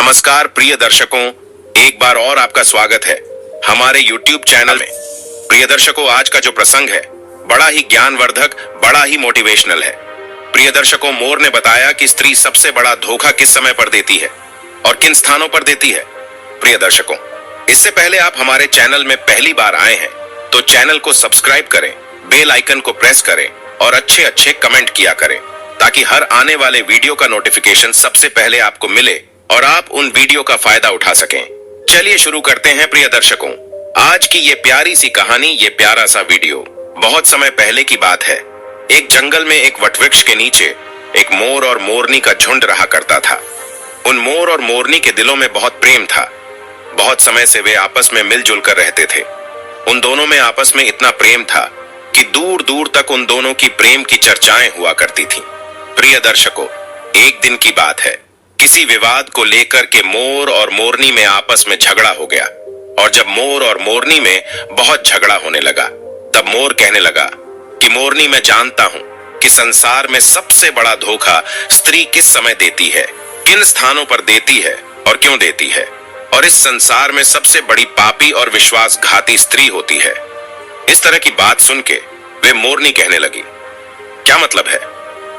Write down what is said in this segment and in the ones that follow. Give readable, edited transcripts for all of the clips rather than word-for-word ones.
नमस्कार प्रिय दर्शकों, एक बार और आपका स्वागत है हमारे YouTube चैनल में। प्रिय दर्शकों, आज का जो प्रसंग है बड़ा ही ज्ञानवर्धक, बड़ा ही मोटिवेशनल है। प्रिय दर्शकों, मोर ने बताया कि स्त्री सबसे बड़ा धोखा किस समय पर देती है और किन स्थानों पर देती है। प्रिय दर्शकों, इससे पहले आप हमारे चैनल में पहली बार आए हैं तो चैनल को सब्सक्राइब करें, बेल आइकन को प्रेस करें और अच्छे अच्छे कमेंट किया करें ताकि हर आने वाले वीडियो का नोटिफिकेशन सबसे पहले आपको मिले और आप उन वीडियो का फायदा उठा सकें। चलिए शुरू करते हैं प्रिय दर्शकों, आज की ये प्यारी सी कहानी, ये प्यारा सा वीडियो। बहुत समय पहले की बात है। एक जंगल में एक वटवृक्ष के नीचे एक मोर और मोरनी का झुंड रहा करता था। उन मोर और मोरनी के दिलों में बहुत प्रेम था। बहुत समय से वे आपस में मिलजुल कर रहते थे। उन दोनों में आपस में इतना प्रेम था कि दूर दूर तक उन दोनों की प्रेम की चर्चाएं हुआ करती थीं। प्रिय दर्शकों, एक दिन की बात है। किसी विवाद को लेकर के मोर और मोरनी में आपस में झगड़ा हो गया और जब मोर और मोरनी में बहुत झगड़ा होने लगा तब मोर कहने लगा कि मोरनी, मैं जानता हूं कि संसार में सबसे बड़ा धोखा स्त्री किस समय देती है, किन स्थानों पर देती है और क्यों देती है, और इस संसार में सबसे बड़ी पापी और विश्वासघाती स्त्री होती है। इस तरह की बात सुन के वे मोरनी कहने लगी, क्या मतलब है?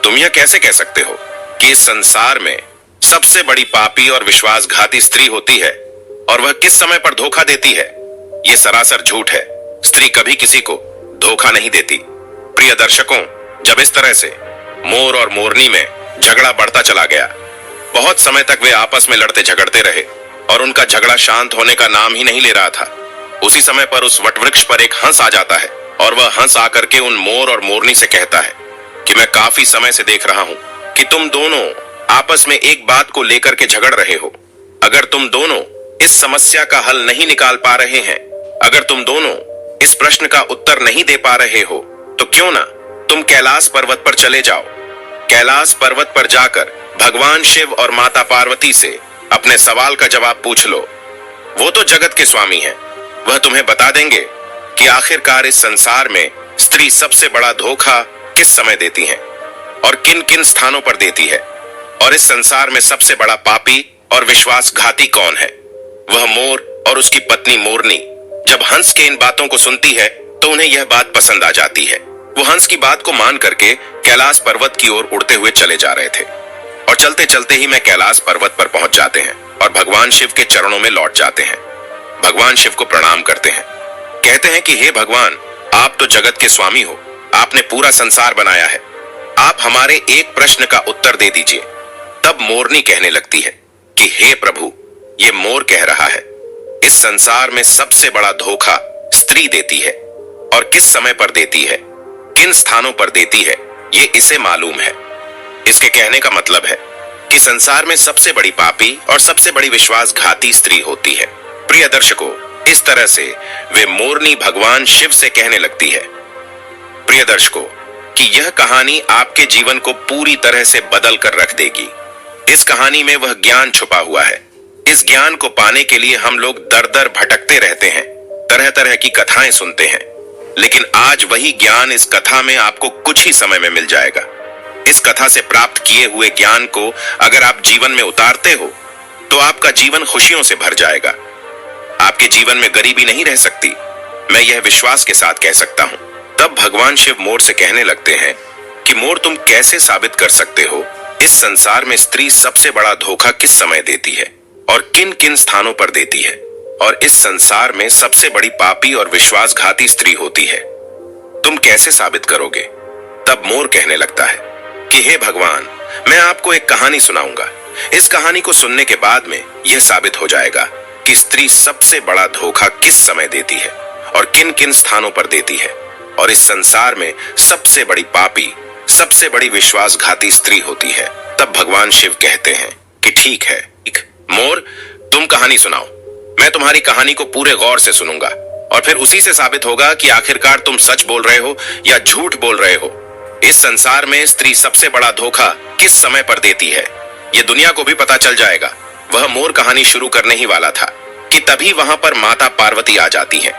तुम यह कैसे कह सकते हो कि इस संसार में सबसे बड़ी पापी और विश्वासघाती स्त्री होती है और वह किस समय पर धोखा देती है? यह सरासर झूठ है। स्त्री कभी किसी को धोखा नहीं देती। प्रिय दर्शकों, जब इस तरह से मोर और मोरनी में झगड़ा बढ़ता चला गया, बहुत समय तक वे आपस में लड़ते झगड़ते रहे और उनका झगड़ा शांत होने का नाम ही नहीं ले रहा था। उसी समय पर उस वटवृक्ष पर एक हंस आ जाता है और वह हंस आकर के उन मोर और मोरनी से कहता है कि मैं काफी समय से देख रहा हूं कि तुम दोनों आपस में एक बात को लेकर के झगड़ रहे हो। अगर तुम दोनों इस समस्या का हल नहीं निकाल पा रहे हैं, अगर तुम दोनों इस प्रश्न का उत्तर नहीं दे पा रहे हो, तो क्यों ना तुम कैलाश पर्वत पर चले जाओ। कैलाश पर्वत पर जाकर भगवान शिव और माता पार्वती से अपने सवाल का जवाब पूछ लो। वो तो जगत के स्वामी हैं। वह तुम्हें बता देंगे कि आखिरकार इस संसार में स्त्री सबसे बड़ा धोखा किस समय देती है और किन किन स्थानों पर देती है, और इस संसार में सबसे बड़ा पापी और विश्वासघाती कौन है। वह मोर और उसकी पत्नी मोरनी जब हंस के इन बातों को सुनती है तो उन्हें यह बात पसंद आ जाती है। वो हंस की बात को मान करके कैलाश पर्वत की ओर उड़ते हुए चले जा रहे थे और चलते चलते ही मैं कैलाश पर्वत पर पहुंच जाते हैं और भगवान शिव के चरणों में लौट जाते हैं। भगवान शिव को प्रणाम करते हैं, कहते हैं कि हे भगवान, आप तो जगत के स्वामी हो, आपने पूरा संसार बनाया है, आप हमारे एक प्रश्न का उत्तर दे दीजिए। तब मोरनी कहने लगती है कि हे प्रभु, ये मोर कह रहा है, इस संसार में सबसे बड़ा धोखा स्त्री देती है और किस समय पर देती है, किन स्थानों पर देती है, ये इसे मालूम है। इसके कहने का मतलब है कि संसार में सबसे बड़ी पापी और सबसे बड़ी विश्वासघाती स्त्री होती है। प्रिय दर्शकों, इस तरह से वे मोरनी भगवान शिव से कहने लगती है। प्रिय दर्शकों, कि यह कहानी आपके जीवन को पूरी तरह से बदल कर रख देगी। इस कहानी में वह ज्ञान छुपा हुआ है। इस ज्ञान को पाने के लिए हम लोग दर दर भटकते रहते हैं, तरह तरह की कथाएं सुनते हैं, लेकिन आज वही ज्ञान इस कथा में आपको कुछ ही समय में मिल जाएगा। इस कथा से प्राप्त किए हुए ज्ञान को अगर आप जीवन में उतारते हो तो आपका जीवन खुशियों से भर जाएगा। आपके जीवन में गरीबी नहीं रह सकती, मैं यह विश्वास के साथ कह सकता हूं। तब भगवान शिव मोर से कहने लगते हैं कि मोर, तुम कैसे साबित कर सकते हो इस संसार में स्त्री सबसे बड़ा धोखा किस समय देती है और किन किन स्थानों पर देती है, और इस संसार में सबसे बड़ी पापी और विश्वासघाती स्त्री होती है, तुम कैसे साबित करोगे? तब मोर कहने लगता है कि हे भगवान, मैं आपको एक कहानी सुनाऊंगा। इस कहानी को सुनने के बाद में यह साबित हो जाएगा कि स्त्री सबसे बड़ा धोखा किस समय देती है और किन किन स्थानों पर देती है, और इस संसार में सबसे बड़ी पापी, सबसे बड़ी विश्वासघाती स्त्री होती है। तब भगवान शिव कहते हैं कि ठीक है मोर, तुम कहानी सुनाओ। मैं तुम्हारी कहानी को पूरे गौर से सुनूंगा और फिर उसी से साबित होगा कि आखिरकार तुम सच बोल रहे हो या झूठ बोल रहे हो। इस संसार में स्त्री सबसे बड़ा धोखा किस समय पर देती है, यह दुनिया को भी पता चल जाएगा। वह मोर कहानी शुरू करने ही वाला था कि तभी वहां पर माता पार्वती आ जाती हैं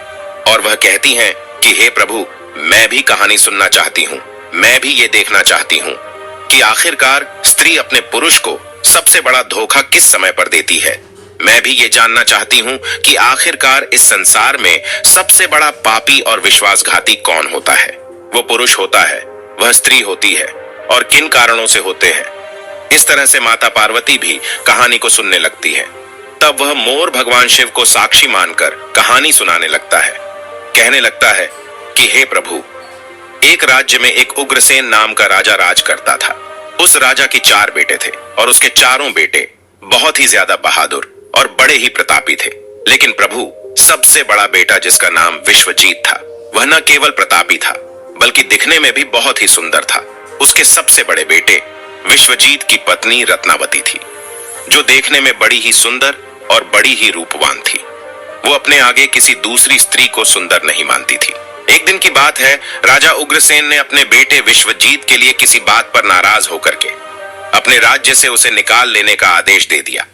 और वह कहती हैं कि हे प्रभु, मैं भी कहानी सुनना चाहती हूँ, मैं भी ये देखना चाहती हूँ कि आखिरकार स्त्री अपने पुरुष को सबसे बड़ा धोखा किस समय पर देती है? मैं भी ये जानना चाहती हूँ कि आखिरकार इस संसार में सबसे बड़ा पापी और विश्वासघाती कौन होता है? वो पुरुष होता है, वह स्त्री होती है, और किन कारणों से होते हैं? इस तरह से माता पार्वती भी कहानी को सुनने लगती है। तब वह मोर भगवान शिव को साक्षी मानकर कहानी सुनाने लगता है। कहने लगता है कि हे प्रभु, एक राज्य में एक उग्रसेन नाम का राजा राज करता था। उस राजा के 4 बेटे थे और उसके चारों बेटे बहुत ही ज्यादा बहादुर और बड़े ही प्रतापी थे। लेकिन प्रभु, सबसे बड़ा बेटा जिसका नाम विश्वजीत था, वह न केवल प्रतापी था बल्कि दिखने में भी बहुत ही सुंदर था। उसके सबसे बड़े बेटे विश्वजीत की पत्नी रत्नावती थी, जो देखने में बड़ी ही सुंदर और बड़ी ही रूपवान थी। वो अपने आगे किसी दूसरी स्त्री को सुंदर नहीं मानती थी। एक दिन की बात है, राजा उग्रसेन ने अपने बेटे विश्वजीत के लिए किसी बात पर नाराज होकर के अपने राज्य से उसे निकाल लेने का आदेश दे दिया।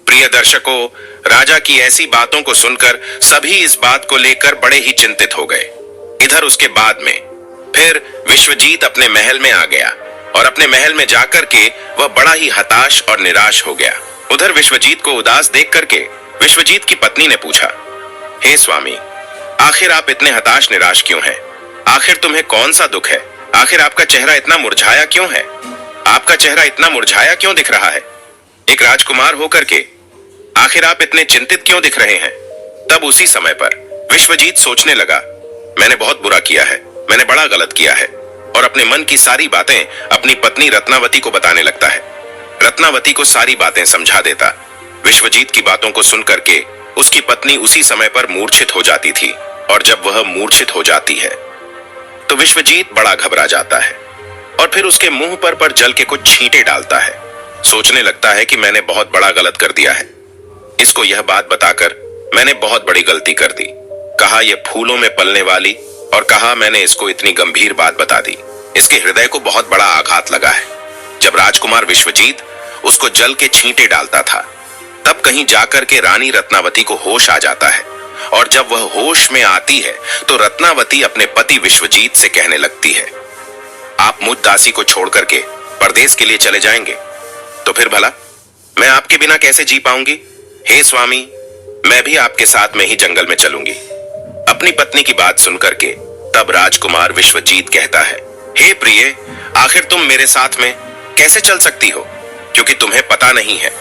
प्रिय दर्शकों, राजा की ऐसी बातों को सुनकर सभी इस बात को लेकर बड़े ही चिंतित हो गए। इधर उसके बाद में फिर विश्वजीत अपने महल में आ गया और अपने महल में जाकर के वह बड़ा ही हताश और निराश हो गया। उधर विश्वजीत को उदास देख करके विश्वजीत की पत्नी ने पूछा, हे स्वामी, आखिर आप इतने हताश निराश क्यों हैं? आखिर तुम्हें कौन सा दुख है? आखिर आपका चेहरा इतना मुरझाया क्यों है? आपका चेहरा इतना मुरझाया क्यों दिख रहा है? एक राजकुमार होकर के आखिर आप इतने चिंतित क्यों दिख रहे हैं? तब उसी समय पर विश्वजीत सोचने लगा, मैंने बहुत बुरा किया है, मैंने बड़ा गलत किया है, और अपने मन की सारी बातें अपनी पत्नी रत्नावती को बताने लगता है। रत्नावती को सारी बातें समझा देता। विश्वजीत की बातों को सुन करके उसकी पत्नी उसी समय पर मूर्छित हो जाती थी, और जब वह मूर्छित हो जाती है तो विश्वजीत बड़ा घबरा जाता है और फिर उसके मुंह पर जल के कुछ छींटे डालता है। सोचने लगता है कि मैंने बहुत बड़ा गलत कर दिया है। इसको यह बात बताकर मैंने बहुत बड़ी गलती कर दी। कहा यह फूलों में पलने वाली, और कहा मैंने इसको इतनी गंभीर बात बता दी। इसके हृदय को बहुत बड़ा आघात लगा है। जब राजकुमार विश्वजीत उसको जल के छींटे डालता था, तब कहीं जाकर के रानी रत्नावती को होश आ जाता है, और जब वह होश में आती है तो रत्नावती अपने पति विश्वजीत से कहने लगती है, आप मुझ दासी को छोड़ करके परदेश के लिए चले जाएंगे तो फिर भला मैं आपके बिना कैसे जी पाऊंगी? हे स्वामी, मैं भी आपके साथ में ही जंगल में चलूंगी। अपनी पत्नी की बात सुनकर के तब राजकुमार विश्वजीत कहता है, हे प्रिय, आखिर तुम मेरे साथ में कैसे चल सकती हो? क्योंकि तुम्हें पता नहीं है,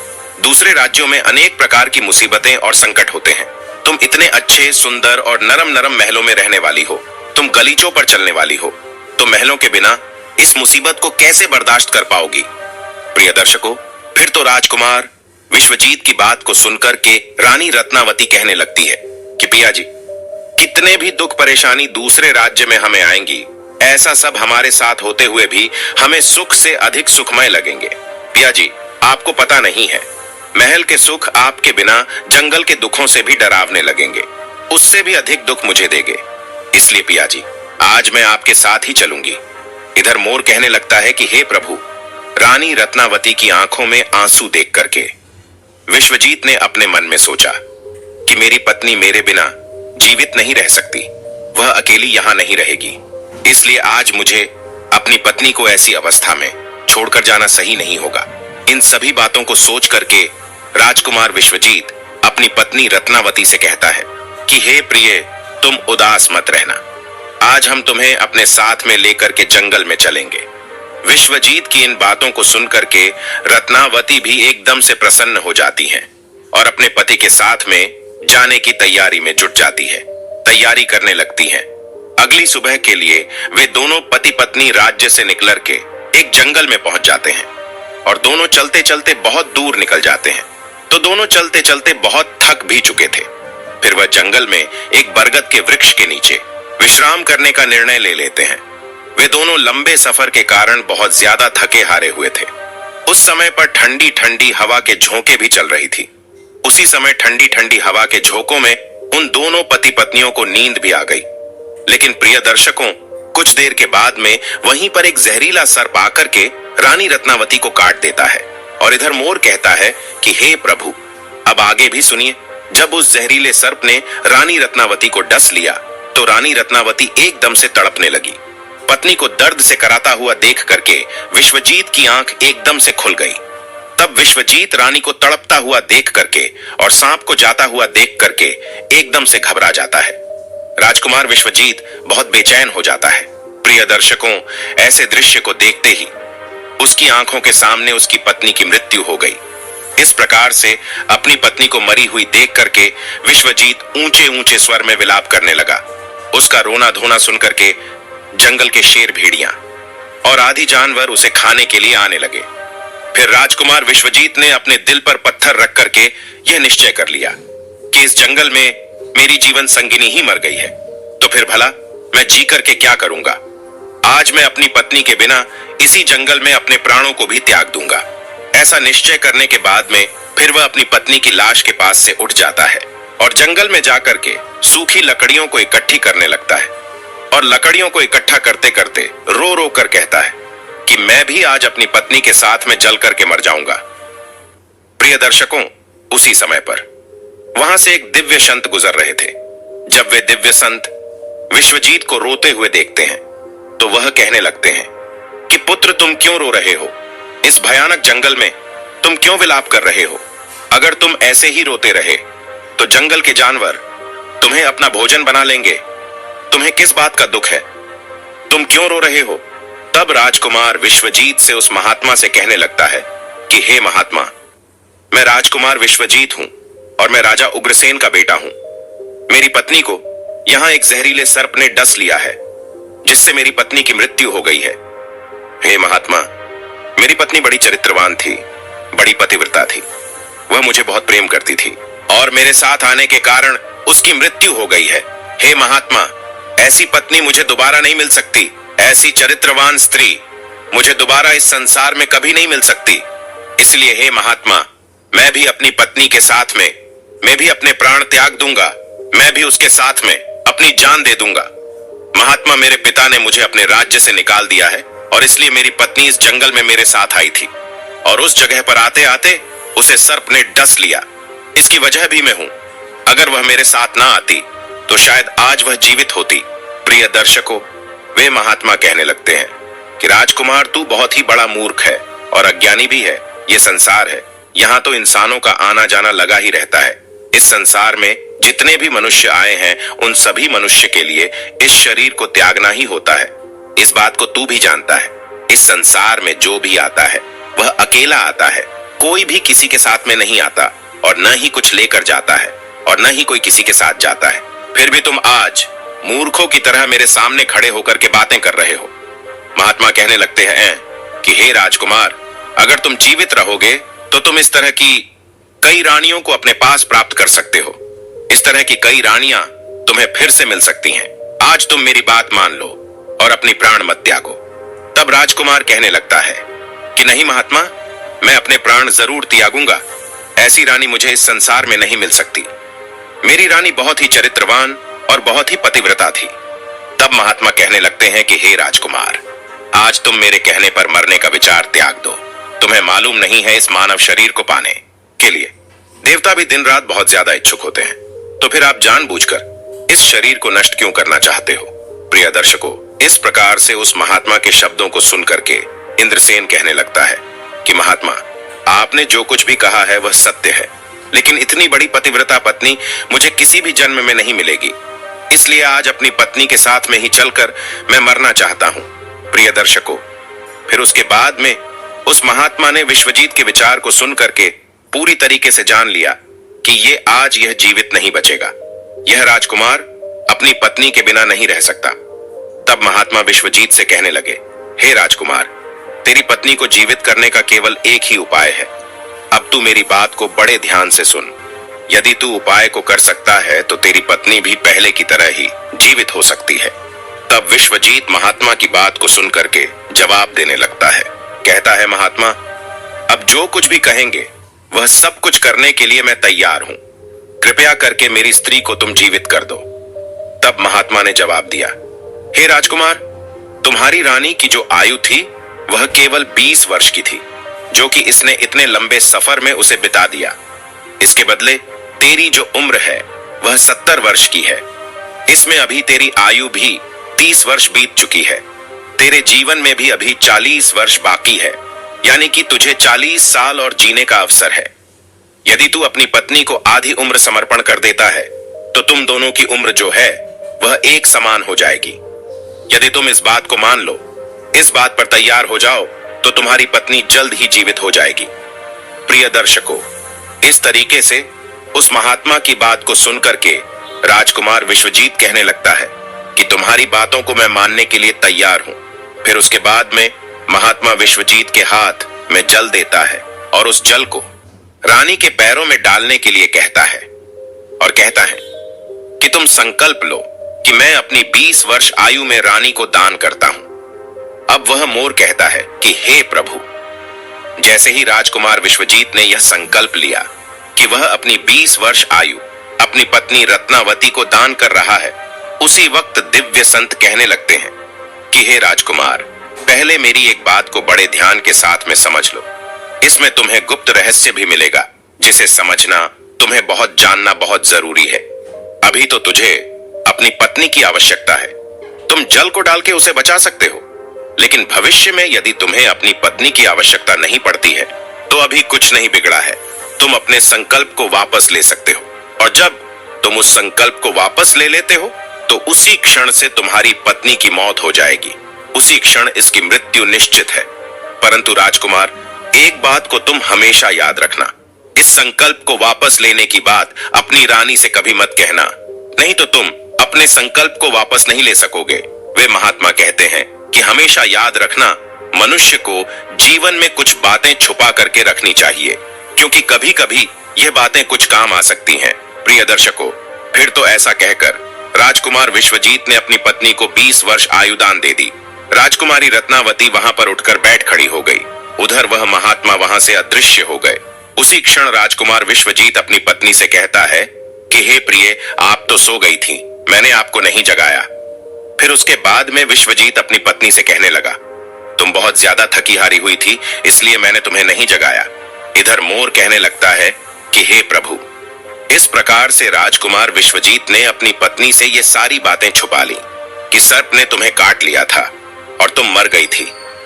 दूसरे राज्यों में अनेक प्रकार की मुसीबतें और संकट होते हैं। तुम इतने अच्छे, सुंदर और नरम नरम महलों में रहने वाली हो, तुम गलीचों पर चलने वाली हो, तो महलों के बिना इस मुसीबत को कैसे बर्दाश्त कर पाओगी? प्रिय दर्शकों, फिर तो राजकुमार विश्वजीत की बात को सुनकर के रानी रत्नावती कहने लगती है कि पिया जी, कितने भी दुख परेशानी दूसरे राज्य में हमें आएंगी, ऐसा सब हमारे साथ होते हुए भी हमें सुख से अधिक सुखमय लगेंगे। पिया जी, आपको पता नहीं है, महल के सुख आपके बिना जंगल के दुखों से भी डरावने लगेंगे, उससे भी अधिक दुख मुझे देंगे। इसलिए पिया जी, आज मैं आपके साथ ही चलूंगी। इधर मोर कहने लगता है कि हे प्रभु, रानी रत्नावती की आंखों में आंसू देख करके विश्वजीत ने अपने मन में सोचा कि मेरी पत्नी मेरे बिना जीवित नहीं रह सकती, वह अकेली यहां नहीं रहेगी। इसलिए आज मुझे अपनी पत्नी को ऐसी अवस्था में छोड़कर जाना सही नहीं होगा। इन सभी बातों को सोच करके राजकुमार विश्वजीत अपनी पत्नी रत्नावती से कहता है कि हे प्रिय, तुम उदास मत रहना, आज हम तुम्हें अपने साथ में लेकर के जंगल में चलेंगे। विश्वजीत की इन बातों को सुनकर के रत्नावती भी एकदम से प्रसन्न हो जाती हैं और अपने पति के साथ में जाने की तैयारी में जुट जाती है, तैयारी करने लगती हैं। अगली सुबह के लिए वे दोनों पति पत्नी राज्य से निकल के एक जंगल में पहुंच जाते हैं और दोनों चलते चलते बहुत दूर निकल जाते हैं। तो दोनों चलते चलते बहुत थक भी चुके थे। फिर वह जंगल में एक बरगद के वृक्ष के नीचे विश्राम करने का निर्णय ले लेते हैं। वे दोनों लंबे सफर के कारण बहुत ज्यादा थके हारे हुए थे। उस समय पर ठंडी ठंडी हवा के झोंके भी चल रही थी। उसी समय ठंडी ठंडी हवा के झोंकों में उन दोनों पति पत्नियों को नींद भी आ गई। लेकिन प्रिय दर्शकों, कुछ देर के बाद में वहीं पर एक जहरीला सर्प आकर के रानी रत्नावती को काट देता है और इधर मोर कहता है कि हे प्रभु, अब आगे भी सुनिए। जब उस जहरीले सर्प ने रानी रत्नावती को डस लिया तो रानी रत्नावती एकदम से तड़पने लगी। पत्नी को दर्द से कराता हुआ देख करके विश्वजीत की आंख एकदम से खुल गई। तब विश्वजीत रानी को तड़पता हुआ देख करके और सांप को जाता हुआ देख करके एकदम से घबरा जाता है। राजकुमार विश्वजीत बहुत बेचैन हो जाता है। प्रिय दर्शकों, ऐसे दृश्य को देखते ही उसकी आंखों के सामने उसकी पत्नी की मृत्यु हो गई। इस प्रकार से अपनी पत्नी को मरी हुई देख करके विश्वजीत ऊंचे ऊंचे स्वर में विलाप करने लगा। उसका रोना धोना सुनकर के जंगल के शेर, भेड़ियां और आदि जानवर उसे खाने के लिए आने लगे। फिर राजकुमार विश्वजीत ने अपने दिल पर पत्थर रख करके यह निश्चय कर लिया कि इस जंगल में मेरी जीवन संगिनी ही मर गई है, तो फिर भला मैं जी करके क्या करूंगा। आज मैं अपनी पत्नी के बिना इसी जंगल में अपने प्राणों को भी त्याग दूंगा। ऐसा निश्चय करने के बाद में फिर वह अपनी पत्नी की लाश के पास से उठ जाता है और जंगल में जाकर के सूखी लकड़ियों को इकट्ठी करने लगता है और लकड़ियों को इकट्ठा करते करते रो रो कर कहता है कि मैं भी आज अपनी पत्नी के साथ में जल करके मर जाऊंगा। प्रिय दर्शकों, उसी समय पर वहां से एक दिव्य संत गुजर रहे थे। जब वे दिव्य संत विश्वजीत को रोते हुए देखते हैं तो वह कहने लगते हैं कि पुत्र, तुम क्यों रो रहे हो? इस भयानक जंगल में तुम क्यों विलाप कर रहे हो? अगर तुम ऐसे ही रोते रहे तो जंगल के जानवर तुम्हें अपना भोजन बना लेंगे। तुम्हें किस बात का दुख है? तुम क्यों रो रहे हो? तब राजकुमार विश्वजीत से उस महात्मा से कहने लगता है कि हे महात्मा, मैं राजकुमार विश्वजीत हूं और मैं राजा उग्रसेन का बेटा हूं। मेरी पत्नी को यहां एक जहरीले सर्प ने डस लिया है, जिससे मेरी पत्नी की मृत्यु हो गई है। हे महात्मा, मेरी पत्नी बड़ी चरित्रवान थी, बड़ी पतिव्रता थी। वह मुझे बहुत प्रेम करती थी और मेरे साथ आने के कारण उसकी मृत्यु हो गई है। हे महात्मा, ऐसी पत्नी मुझे दोबारा नहीं मिल सकती। ऐसी चरित्रवान स्त्री मुझे दोबारा इस संसार में कभी नहीं मिल सकती। इसलिए हे महात्मा, मैं भी अपनी पत्नी के साथ में मैं भी अपने प्राण त्याग दूंगा। मैं भी उसके साथ में अपनी जान दे दूंगा। महात्मा, मेरे पिता ने मुझे अपने राज्य से निकाल दिया है और इसलिए मेरी पत्नी इस जंगल में मेरे साथ आई थी और उस जगह पर आते आते उसे सर्प ने डस लिया। इसकी वजह भी मैं हूं। अगर वह मेरे साथ ना आती तो शायद आज वह जीवित होती। प्रिय दर्शकों, वे महात्मा कहने लगते हैं कि राजकुमार, तू बहुत ही बड़ा मूर्ख है और अज्ञानी भी है। ये संसार है, यहाँ तो इंसानों का आना जाना लगा ही रहता है। इस संसार में जितने भी मनुष्य आए हैं उन सभी मनुष्य के लिए इस शरीर को त्यागना ही होता है। इस बात को तू भी जानता है। इस संसार में जो भी आता है वह अकेला आता है, कोई भी किसी के साथ में नहीं आता और न ही कुछ लेकर जाता है और न ही कोई किसी के साथ जाता है। फिर भी तुम आज मूर्खों की तरह मेरे सामने खड़े होकर के बातें कर रहे हो। महात्मा कहने लगते हैं कि हे राजकुमार, अगर तुम जीवित रहोगे तो तुम इस तरह की कई रानियों को अपने पास प्राप्त कर सकते हो। इस तरह की कई रानियां तुम्हें फिर से मिल सकती हैं। आज तुम मेरी बात मान लो और अपनी प्राण मत त्यागो। तब राजकुमार कहने लगता है कि नहीं महात्मा, मैं अपने प्राण जरूर त्यागूंगा। ऐसी रानी मुझे इस संसार में नहीं मिल सकती। मेरी रानी बहुत ही चरित्रवान और बहुत ही पतिव्रता थी। तब महात्मा कहने लगते हैं कि हे राजकुमार, आज तुम मेरे कहने पर मरने का विचार त्याग दो। तुम्हें मालूम नहीं है, इस मानव शरीर को पाने के लिए देवता भी दिन रात बहुत ज्यादा इच्छुक होते हैं। तो फिर आप जानबूझकर इस शरीर को नष्ट क्यों करना चाहते हो? प्रिय दर्शकों, इस प्रकार से उस महात्मा के शब्दों को सुन करके इंद्रसेन कहने लगता है कि महात्मा, आपने जो कुछ भी कहा है वह सत्य है, लेकिन इतनी बड़ी पतिव्रता पत्नी मुझे किसी भी जन्म में नहीं मिलेगी। इसलिए आज अपनी पत्नी के साथ में ही चलकर मैं मरना चाहता हूं। प्रिय दर्शकों, फिर उसके बाद में उस महात्मा ने विश्वजीत के विचार को सुन करके पूरी तरीके से जान लिया कि ये आज यह जीवित नहीं बचेगा। यह राजकुमार अपनी पत्नी के बिना नहीं रह सकता। तब महात्मा विश्वजीत से कहने लगे, हे राजकुमार, तेरी पत्नी को जीवित करने का केवल एक ही उपाय है। अब तू मेरी बात को बड़े ध्यान से सुन। यदि तू उपाय को कर सकता है तो तेरी पत्नी भी पहले की तरह ही जीवित हो सकती है। तब विश्वजीत महात्मा की बात को सुन करके जवाब देने लगता है। कहता है, महात्मा, अब जो कुछ भी कहेंगे वह सब कुछ करने के लिए मैं तैयार हूं। कृपया करके मेरी स्त्री को तुम जीवित कर दो। तब महात्मा ने जवाब दिया, हे राजकुमार, तुम्हारी रानी की जो आयु थी वह केवल 20 वर्ष की थी, जो कि इसने इतने लंबे सफर में उसे बिता दिया। इसके बदले तेरी जो उम्र है वह 70 वर्ष की है। इसमें अभी तेरी आयु भी 30 वर्ष बीत चुकी है। तेरे जीवन में भी अभी 40 वर्ष बाकी है। यानी कि तुझे 40 साल और जीने का अवसर है। यदि तू अपनी पत्नी को आधी उम्र समर्पण कर देता है तो तुम दोनों की उम्र जो है वह एक समान हो जाएगी। यदि तुम इस बात को मान लो, इस बात पर तैयार हो जाओ, तो तुम्हारी पत्नी जल्द ही जीवित हो जाएगी। प्रिय दर्शकों, इस तरीके से उस महात्मा की बात को सुनकर के राजकुमार विश्वजीत कहने लगता है कि तुम्हारी बातों को मैं मानने के लिए तैयार हूं। फिर उसके बाद में महात्मा विश्वजीत के हाथ में जल देता है और उस जल को रानी के पैरों में डालने के लिए कहता है और कहता है कि तुम संकल्प लो कि मैं अपनी 20 वर्ष आयु में रानी को दान करता हूं। अब वह मोर कहता है कि हे प्रभु। जैसे ही राजकुमार विश्वजीत ने यह संकल्प लिया कि वह अपनी 20 वर्ष आयु अपनी पत्नी रत्नावती को दान कर रहा है, उसी वक्त दिव्य संत कहने लगते हैं कि हे राजकुमार, पहले मेरी एक बात को बड़े ध्यान के साथ में समझ लो। इसमें तुम्हें गुप्त रहस्य भी मिलेगा जिसे समझना, तुम्हें बहुत जानना बहुत जरूरी है। अभी तो तुझे अपनी पत्नी की आवश्यकता है, तुम जल को डाल के उसे बचा सकते हो, लेकिन भविष्य में यदि तुम्हें अपनी पत्नी की आवश्यकता नहीं पड़ती है तो अभी कुछ नहीं बिगड़ा है। तुम अपने संकल्प को वापस ले सकते हो, और जब तुम उस संकल्प को वापस ले लेते हो तो उसी क्षण से तुम्हारी पत्नी की मौत हो जाएगी। उसी क्षण इसकी मृत्यु निश्चित है। परंतु राजकुमार, एक बात को तुम हमेशा याद रखना, इस संकल्प को वापस लेने की बात अपनी रानी से कभी मत कहना, नहीं तो तुम अपने संकल्प को वापस नहीं ले सकोगे। वे महात्मा कहते हैं कि हमेशा याद रखना, मनुष्य को जीवन में कुछ बातें छुपा करके रखनी चाहिए, क्योंकि कभी कभी ये बातें कुछ काम आ सकती हैं। प्रिय दर्शकों, फिर तो ऐसा कहकर राजकुमार विश्वजीत ने अपनी पत्नी को 20 वर्ष आयुदान दे दी। राजकुमारी रत्नावती वहां पर उठकर बैठ खड़ी हो गई। उधर वह महात्मा वहां से अदृश्य हो गए। उसी क्षण राजकुमार विश्वजीत अपनी पत्नी से कहता है कि हे प्रिय, आप तो सो गई थी, मैंने आपको नहीं जगाया। फिर उसके बाद में विश्वजीत अपनी पत्नी से कहने लगा, तुम बहुत ज्यादा थकी हारी हुई थी, इसलिए मैंने तुम्हें नहीं जगाया। इधर मोर कहने लगता है कि हे प्रभु। इस प्रकार से राजकुमार विश्वजीत ने अपनी पत्नी से ये सारी बातें छुपा ली कि सर्प ने तुम्हें काट लिया था और तुम मर गई थी।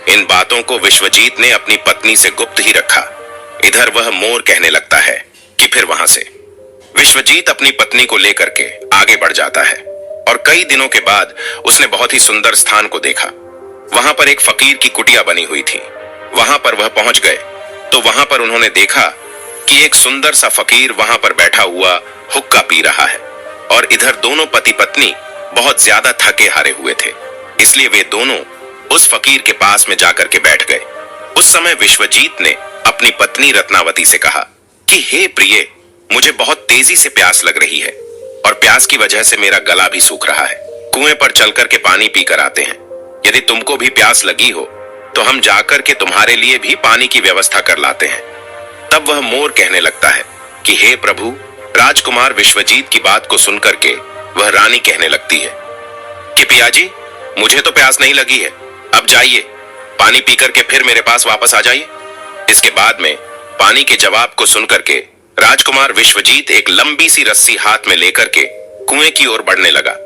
इन बातों को विश्वजीत ने अपनी पत्नी से गुप्त ही रखा। इधर वह मोर कहने लगता है कि फिर वहां से विश्वजीत अपनी पत्नी को लेकर के आगे बढ़ जाता है और कई दिनों के बाद उसने बहुत ही सुंदर स्थान को देखा। वहां पर एक फकीर की कुटिया बनी हुई थी। वहां पर वह पहुंच गए तो वहां पर उन्होंने देखा कि एक सुंदर सा फकीर वहां पर बैठा हुआ हुक्का पी रहा है, और इधर दोनों पति पत्नी बहुत ज्यादा थके हारे हुए थे, इसलिए वे दोनों उस फकीर के पास में जाकर के बैठ गए। उस समय विश्वजीत ने अपनी पत्नी रत्नावती से कहा कि हे प्रिय, मुझे बहुत तेजी से प्यास लग रही है और प्यास की वजह से मेरा गला भी सूख रहा है। कुएं पर चलकर के पानी पी कर आते हैं। यदि तुमको भी प्यास लगी हो तो हम जाकर के तुम्हारे लिए भी पानी की व्यवस्था कर लाते हैं। तब वह मोर कहने लगता है कि हे प्रभु। राजकुमार विश्वजीत की बात को सुनकर के वह रानी कहने लगती है कि पिया जी, मुझे तो प्यास नहीं लगी है, अब जाइए पानी पीकर के फिर मेरे पास वापस आ जाइए। इसके बाद में पानी के जवाब को सुनकर के राजकुमार विश्वजीत एक लंबी सी रस्सी हाथ में लेकर के कुएं की ओर बढ़ने लगा।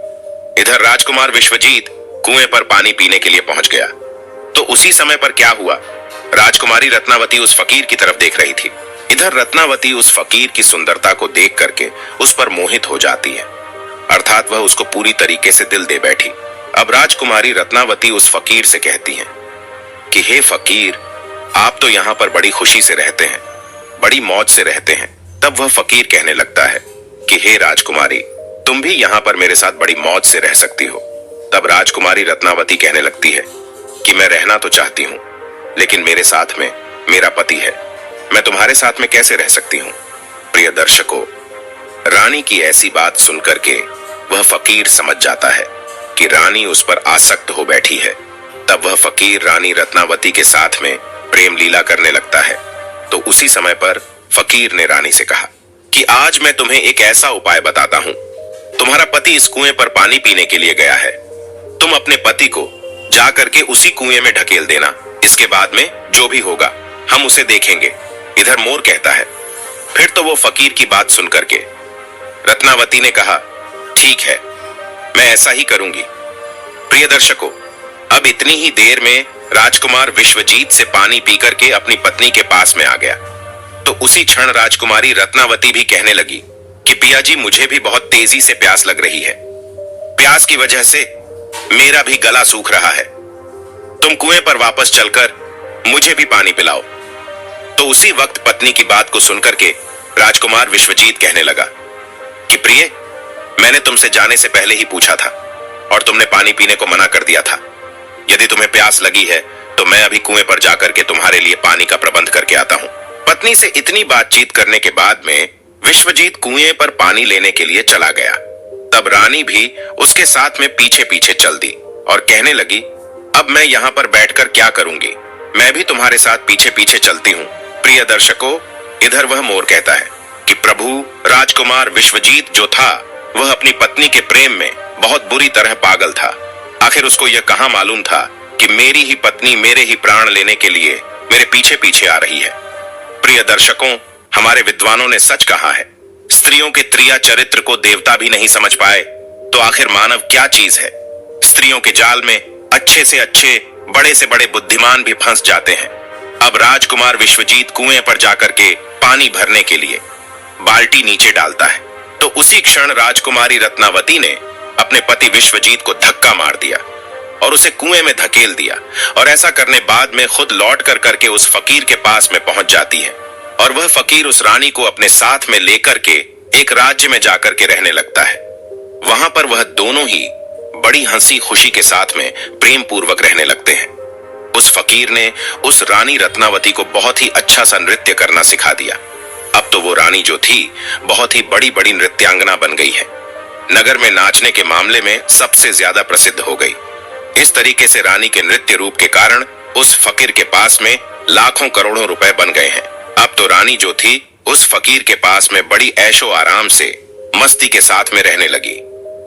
इधर राजकुमार विश्वजीत कुएं पर पानी पीने के लिए पहुंच गया तो उसी समय पर क्या हुआ, राजकुमारी रत्नावती उस फकीर की तरफ देख रही थी। इधर रत्नावती उस फकीर की सुंदरता को देख करके उस पर मोहित हो जाती है, अर्थात वह उसको पूरी तरीके से दिल दे बैठी। अब राजकुमारी रत्नावती उस फकीर से कहती हैं कि हे फकीर, आप तो यहाँ पर बड़ी खुशी से रहते हैं, बड़ी मौज से रहते हैं। तब वह फकीर कहने लगता है कि हे राजकुमारी, तुम भी यहाँ पर मेरे साथ बड़ी मौज से रह सकती हो। तब राजकुमारी रत्नावती कहने लगती है कि मैं रहना तो चाहती हूँ, लेकिन मेरे साथ में मेरा पति है, मैं तुम्हारे साथ में कैसे रह सकती हूँ। प्रिय दर्शकों, रानी की ऐसी बात सुनकर के वह फकीर समझ जाता है कि रानी उस पर आसक्त हो बैठी है। तब वह फकीर रानी रत्नावती के साथ में प्रेम लीला करने लगता है। तो उसी समय पर फकीर ने रानी से कहा कि आज मैं तुम्हें एक ऐसा उपाय बताता हूं। तुम्हारा पति इस कुएं पर पानी पीने के लिए गया है, तुम अपने पति को जाकर के उसी कुएं में ढकेल देना। इसके बाद में जो भी होगा हम उसे देखेंगे। इधर मोर कहता है। फिर तो वो फकीर की बात सुनकर के रत्नावती ने कहा, ठीक है, मैं ऐसा ही करूंगी। प्रिय दर्शकों, अब इतनी ही देर में राजकुमार विश्वजीत से पानी पीकर के अपनी पत्नी के पास में आ गया। तो उसी क्षण राजकुमारी रत्नावती भी कहने लगी कि पिया जी, मुझे भी बहुत तेजी से प्यास लग रही है। प्यास की वजह से मेरा भी गला सूख रहा है। तुम कुएं पर वापस चलकर मुझे भी पानी पिलाओ। तो उसी वक्त पत्नी की बात को सुनकर के राजकुमार विश्वजीत कहने लगा कि प्रिय, मैंने तुमसे जाने से पहले ही पूछा था और तुमने पानी पीने को मना कर दिया था। यदि तुम्हें प्यास लगी है तो मैं अभी कुएं पर जाकर के तुम्हारे लिए पानी का प्रबंध करके आता हूं। पत्नी से इतनी बातचीत करने के बाद में विश्वजीत कुएं पर पानी लेने के लिए चला गया। तब रानी भी उसके साथ में पीछे पीछे चल दी और कहने लगी, अब मैं यहाँ पर बैठकर क्या करूंगी, मैं भी तुम्हारे साथ पीछे पीछे चलती हूँ। प्रिय दर्शकों, इधर वह मोर कहता है कि प्रभु राजकुमार विश्वजीत जो था वह अपनी पत्नी के प्रेम में बहुत बुरी तरह पागल था। आखिर उसको यह कहां मालूम था कि मेरी ही पत्नी मेरे ही प्राण लेने के लिए मेरे पीछे पीछे आ रही है। प्रिय दर्शकों, हमारे विद्वानों ने सच कहा है, स्त्रियों के त्रिया चरित्र को देवता भी नहीं समझ पाए तो आखिर मानव क्या चीज है। स्त्रियों के जाल में अच्छे से अच्छे, बड़े से बड़े बुद्धिमान भी फंस जाते हैं। अब राजकुमार विश्वजीत कुएं पर जाकर के पानी भरने के लिए बाल्टी नीचे डालता है तो उसी क्षण राजकुमारी रत्नावती ने अपने पति विश्वजीत को धक्का मार दिया और उसे कुएं में धकेल दिया। और ऐसा करने बाद में खुद लौट कर करके उस फकीर के पास में पहुंच जाती है और वह फकीर उस रानी को अपने साथ में लेकर के एक राज्य में जाकर के रहने लगता है। वहां पर वह दोनों ही बड़ी हंसी खुशी के साथ में प्रेम पूर्वक रहने लगते हैं। उस फकीर ने उस रानी रत्नावती को बहुत ही अच्छा सा नृत्य करना सिखा दिया। अब तो वो रानी जो थी बहुत ही बड़ी बड़ी नृत्यांगना बन गई है, नगर में नाचने के मामले में सबसे ज्यादा प्रसिद्ध हो गई। इस तरीके से रानी के नृत्य रूप के कारण उस फकीर के पास में लाखों करोड़ों रुपए बन गए हैं। अब तो रानी जो थी उस फकीर के पास में बड़ी ऐशो आराम से मस्ती के साथ में रहने लगी।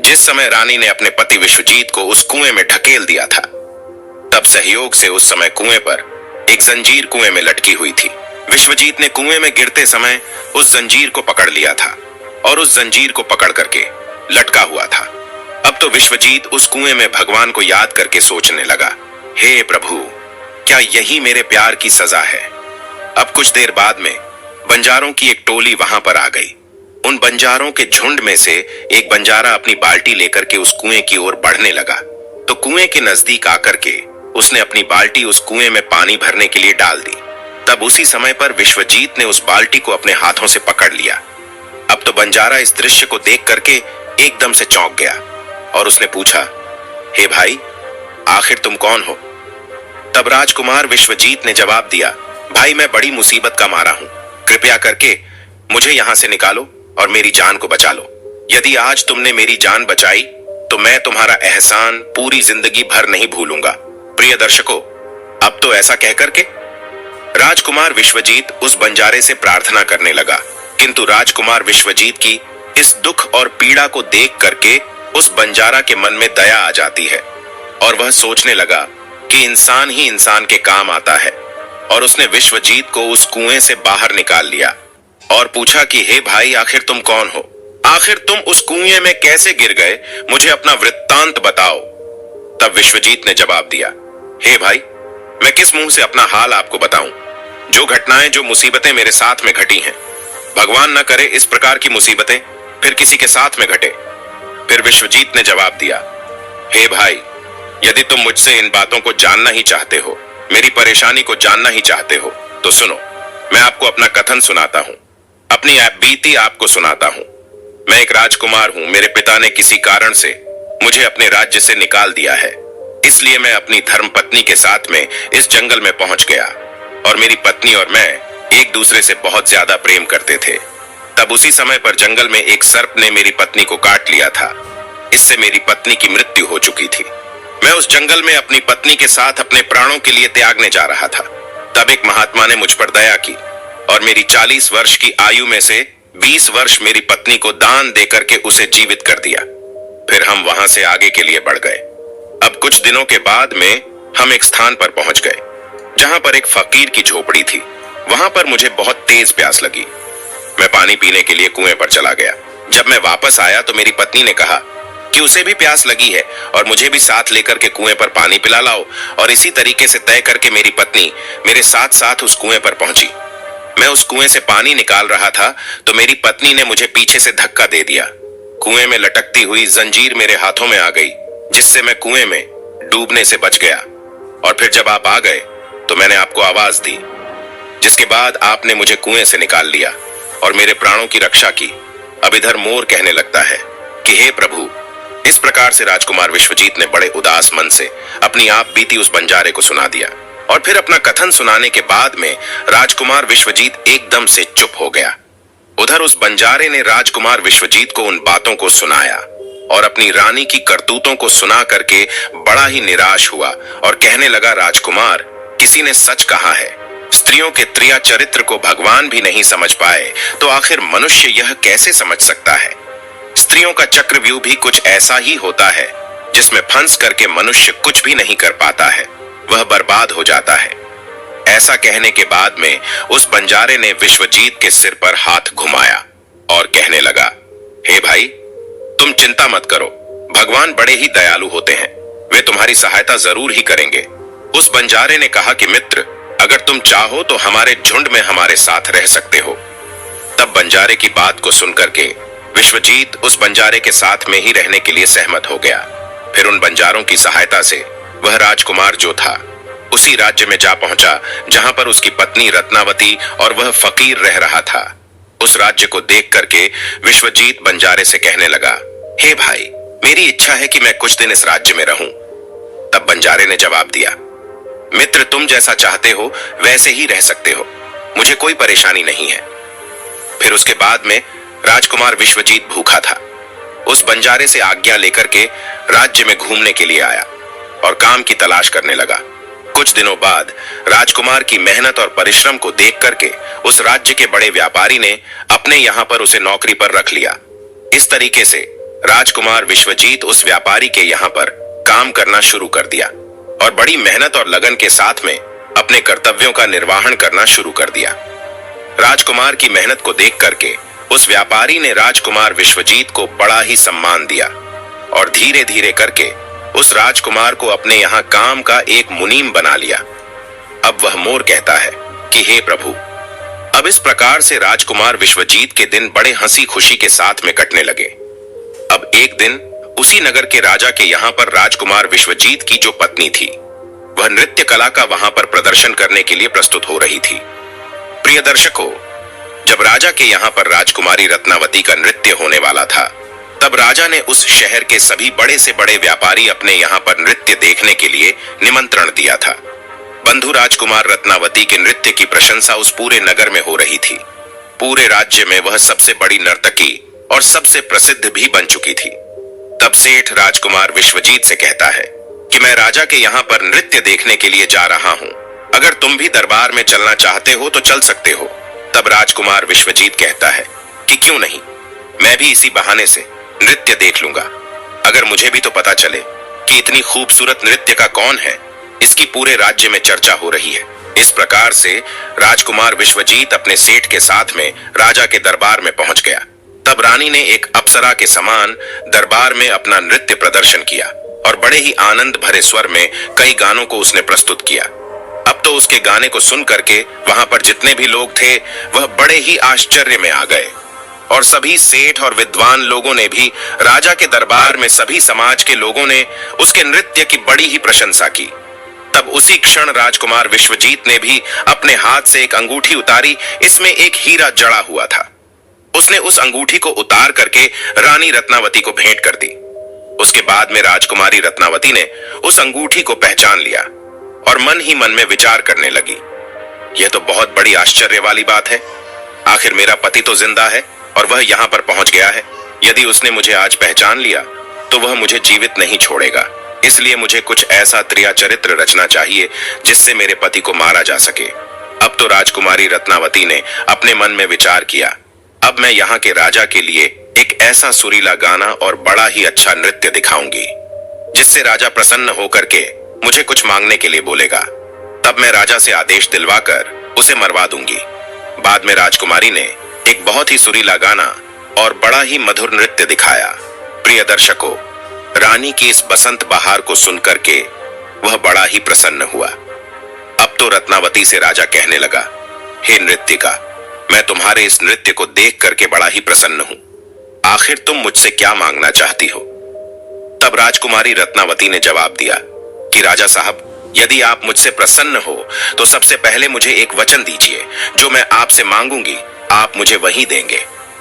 जिस समय रानी ने अपने पति विश्वजीत को उस कुएं में ढकेल दिया था, तब सहयोग से उस समय कुएं पर एक जंजीर कुएं में लटकी हुई थी। विश्वजीत ने कुएं में गिरते समय उस जंजीर को पकड़ लिया था और उस जंजीर को पकड़ करके लटका हुआ था। अब तो विश्वजीत उस कुएं में भगवान को याद करके सोचने लगा, हे प्रभु, क्या यही मेरे प्यार की सजा है। अब कुछ देर बाद में बंजारों की एक टोली वहां पर आ गई। उन बंजारों के झुंड में से एक बंजारा अपनी बाल्टी लेकर के उस कुएं की ओर बढ़ने लगा तो कुएं के नजदीक आकर के उसने अपनी बाल्टी उस कुएं में पानी भरने के लिए डाल दी। तब उसी समय पर विश्वजीत ने उस बाल्टी को अपने हाथों से पकड़ लिया। अब तो बंजारा इस दृश्य को देख करके एकदम से चौंक गया और उसने पूछा, हे भाई, आखिर तुम कौन हो। तब राजकुमार विश्वजीत ने जवाब दिया, भाई, मैं बड़ी मुसीबत का मारा हूं, कृपया करके मुझे यहां से निकालो और मेरी जान को बचा लो। यदि आज तुमने मेरी जान बचाई तो मैं तुम्हारा एहसान पूरी जिंदगी भर नहीं भूलूंगा। प्रिय दर्शकों, अब तो ऐसा कहकर के राजकुमार विश्वजीत उस बंजारे से प्रार्थना करने लगा, किंतु राजकुमार विश्वजीत की इस दुख और पीड़ा को देख करके उस बंजारा के मन में दया आ जाती है और वह सोचने लगा कि इंसान ही इंसान के काम आता है। और उसने विश्वजीत को उस कुएं से बाहर निकाल लिया और पूछा कि हे भाई, आखिर तुम कौन हो, आखिर तुम उस कुएं में कैसे गिर गए, मुझे अपना वृत्तांत बताओ। तब विश्वजीत ने जवाब दिया, हे भाई, मैं किस मुंह से अपना हाल आपको बताऊं। जो घटनाएं, जो मुसीबतें मेरे साथ में घटी हैं, भगवान न करे इस प्रकार की मुसीबतें फिर किसी के साथ में घटे। फिर विश्वजीत ने जवाब दिया, हे भाई, यदि तुम मुझसे इन बातों को जानना ही चाहते हो, मेरी परेशानी को जानना ही चाहते हो, तो सुनो, मैं आपको अपना कथन सुनाता हूं, अपनी बीती आपको सुनाता हूं। मैं एक राजकुमार हूं। मेरे पिता ने किसी कारण से मुझे अपने राज्य से निकाल दिया है, इसलिए मैं अपनी धर्मपत्नी के साथ में इस जंगल में पहुंच गया और मेरी पत्नी और मैं एक दूसरे से बहुत ज्यादा प्रेम करते थे। तब उसी समय पर जंगल में एक सर्प ने मेरी पत्नी को काट लिया था। इससे मेरी पत्नी की मृत्यु हो चुकी थी। मैं उस जंगल में अपनी पत्नी के साथ अपने प्राणों के लिए त्यागने जा रहा था। तब एक महात्मा ने मुझ पर दया की और मेरी 40 वर्ष की आयु में से 20 वर्ष मेरी पत्नी को दान देकर के उसे जीवित कर दिया। फिर हम वहां से आगे के लिए बढ़ गए। अब कुछ दिनों के बाद में हम एक स्थान पर पहुंच गए जहां पर एक फकीर की झोपड़ी थी। वहां पर मुझे बहुत तेज प्यास लगी। मैं पानी पीने के लिए कुएं पर चला गया। जब मैं वापस आया तो मेरी पत्नी ने कहा कि उसे भी प्यास लगी है और मुझे भी साथ लेकर के कुएं पर पानी पिला लाओ। और इसी तरीके से तय करके मेरी पत्नी मेरे साथ साथ उस कुएं पर पहुंची। मैं उस कुएं से पानी निकाल रहा था तो मेरी पत्नी ने मुझे पीछे से धक्का दे दिया। कुएं में लटकती हुई जंजीर मेरे हाथों में आ गई, जिससे मैं कुएं में डूबने से बच गया। और फिर जब आप आ गए तो मैंने आपको आवाज दी, जिसके बाद आपने मुझे कुएं से निकाल लिया और मेरे प्राणों की रक्षा की। अब इधर मोर कहने लगता है कि हे प्रभु। इस प्रकार से राजकुमार विश्वजीत ने बड़े उदास मन से अपनी आप बीती उस बंजारे को सुना दिया। और फिर अपना कथन सुनाने के बाद में राजकुमार विश्वजीत एकदम से चुप हो गया। उधर उस बंजारे ने राजकुमार विश्वजीत को उन बातों को सुनाया और अपनी रानी की करतूतों को सुना करके बड़ा ही निराश हुआ और कहने लगा, राजकुमार, किसी ने सच कहा है, स्त्रियों के त्रिया चरित्र को भगवान भी नहीं समझ पाए तो आखिर मनुष्य यह कैसे समझ सकता है। स्त्रियों का चक्रव्यूह भी कुछ ऐसा ही होता है, जिसमें फंस करके मनुष्य कुछ भी नहीं कर पाता है, वह बर्बाद हो जाता है। ऐसा कहने के बाद में उस बंजारे ने विश्वजीत के सिर पर हाथ घुमाया और कहने लगा, हे भाई, तुम चिंता मत करो, भगवान बड़े ही दयालु होते हैं, वे तुम्हारी सहायता जरूर ही करेंगे। उस बंजारे ने कहा कि मित्र, अगर तुम चाहो तो हमारे झुंड में हमारे साथ रह सकते हो। तब बंजारे की बात को सुनकर के विश्वजीत उस बंजारे के साथ में ही रहने के लिए सहमत हो गया। फिर उन बंजारों की सहायता से वह राजकुमार जो था उसी राज्य में जा पहुंचा जहां पर उसकी पत्नी रत्नावती और वह फकीर रह रहा था। उस राज्य को देख करके विश्वजीत बंजारे से कहने लगा, हे भाई, मेरी इच्छा है कि मैं कुछ दिन इस राज्य में रहूं। तब बंजारे ने जवाब दिया, मित्र, तुम जैसा चाहते हो वैसे ही रह सकते हो, मुझे कोई परेशानी नहीं है। फिर उसके बाद में राजकुमार विश्वजीत भूखा था। उस बंजारे से आज्ञा लेकर के राज्य में घूमने के लिए आया और काम की तलाश करने लगा। कुछ दिनों बाद राजकुमार की मेहनत और परिश्रम को देख करके उस राज्य के बड़े व्यापारी ने अपने यहां पर उसे नौकरी पर रख लिया। इस तरीके से राजकुमार विश्वजीत उस व्यापारी के यहां पर काम करना शुरू कर दिया और बड़ी मेहनत और लगन के साथ में अपने कर्तव्यों का निर्वहन करना शुरू कर दिया। राजकुमार की मेहनत को देख करके उस व्यापारी ने राजकुमार विश्वजीत को बड़ा ही सम्मान दिया और धीरे धीरे करके उस राजकुमार को अपने यहाँ काम का एक मुनीम बना लिया। अब वह मोर कहता है कि हे प्रभु। अब इस प्रकार से राजकुमार विश्वजीत के दिन बड़े हंसी खुशी के साथ में कटने लगे। अब एक दिन उसी नगर के राजा के यहाँ पर राजकुमार विश्वजीत की जो पत्नी थी, वह नृत्य कला का वहां पर प्रदर्शन करने के लिए प्रस्तुत हो रही थी। प्रिय दर्शकों, जब राजा के यहाँ पर राजकुमारी रत्नावती का नृत्य होने वाला था, तब राजा ने उस शहर के सभी बड़े से बड़े व्यापारी अपने यहाँ पर नृत्य देखने के लिए निमंत्रण दिया था। बंधु राजकुमार रत्नावती के नृत्य की प्रशंसा उस पूरे नगर में हो रही थी। पूरे राज्य में वह सबसे बड़ी नर्तकी और सबसे प्रसिद्ध भी बन चुकी थी। तब सेठ राजकुमार विश्वजीत से कहता है कि मैं राजा के यहाँ पर नृत्य देखने के लिए जा रहा हूँ, अगर तुम भी दरबार में चलना चाहते हो तो चल सकते हो। तब राजकुमार विश्वजीत कहता है कि क्यों नहीं, मैं भी इसी बहाने से नृत्य देख लूंगा। अगर मुझे भी तो पता चले कि इतनी खूबसूरत नृत्य का कौन है, इसकी पूरे राज्य में चर्चा हो रही है। इस प्रकार से राजकुमार विश्वजीत अपने सेठ के साथ में राजा के दरबार में पहुंच गया। तब रानी ने एक अप्सरा के समान दरबार में अपना नृत्य प्रदर्शन किया और बड़े ही आनंद भरे स्वर में कई गानों को उसने प्रस्तुत किया। अब तो उसके गाने को सुन करके वहां पर जितने भी लोग थे वह बड़े ही आश्चर्य में आ गए और सभी सेठ और विद्वान लोगों ने भी राजा के दरबार में सभी समाज के लोगों ने उसके नृत्य की बड़ी ही प्रशंसा की। तब उसी क्षण राजकुमार विश्वजीत ने भी अपने हाथ से एक अंगूठी उतारी, इसमें एक हीरा जड़ा हुआ था। उसने उस अंगूठी को उतार करके रानी रत्नावती को भेंट कर दी। उसके बाद में राजकुमारी रत्नावती ने उस अंगूठी को पहचान लिया और मन ही मन में विचार करने लगी, यह तो बहुत बड़ी आश्चर्य वाली बात है। आखिर मेरा पति तो जिंदा है और वह यहाँ पर पहुंच गया है। यदि उसने मुझे आज पहचान लिया तो वह मुझे जीवित नहीं छोड़ेगा। इसलिए मुझे कुछ ऐसा त्रिया चरित्र रचना चाहिए जिससे मेरे पति को मारा जा सके। अब तो राजकुमारी रत्नावती ने अपने मन में विचार किया, अब मैं यहाँ के राजा के लिए एक ऐसा सुरीला गाना और बड़ा ही अच्छा नृत्य दिखाऊंगी जिससे राजा प्रसन्न होकर के मुझे कुछ मांगने के लिए बोलेगा। तब मैं राजा से आदेश दिलवाकर उसे मरवा दूंगी। बाद में राजकुमारी ने एक बहुत ही सुरीला गाना और बड़ा ही मधुर नृत्य दिखाया। प्रिय दर्शकों, रानी की इस बसंत बहार को सुनकर के वह बड़ा ही प्रसन्न हुआ। अब तो रत्नावती से राजा कहने लगा, हे नृत्यिका, मैं तुम्हारे इस नृत्य को देख करके बड़ा ही प्रसन्न हूं। आखिर तुम मुझसे क्या मांगना चाहती हो? तब राजकुमारी रत्नावती ने जवाब दिया कि राजा साहब, यदि आप मुझसे प्रसन्न हो तो सबसे पहले मुझे एक वचन दीजिए, जो मैं आपसे मांगूंगी आप मुझे वही देंगे।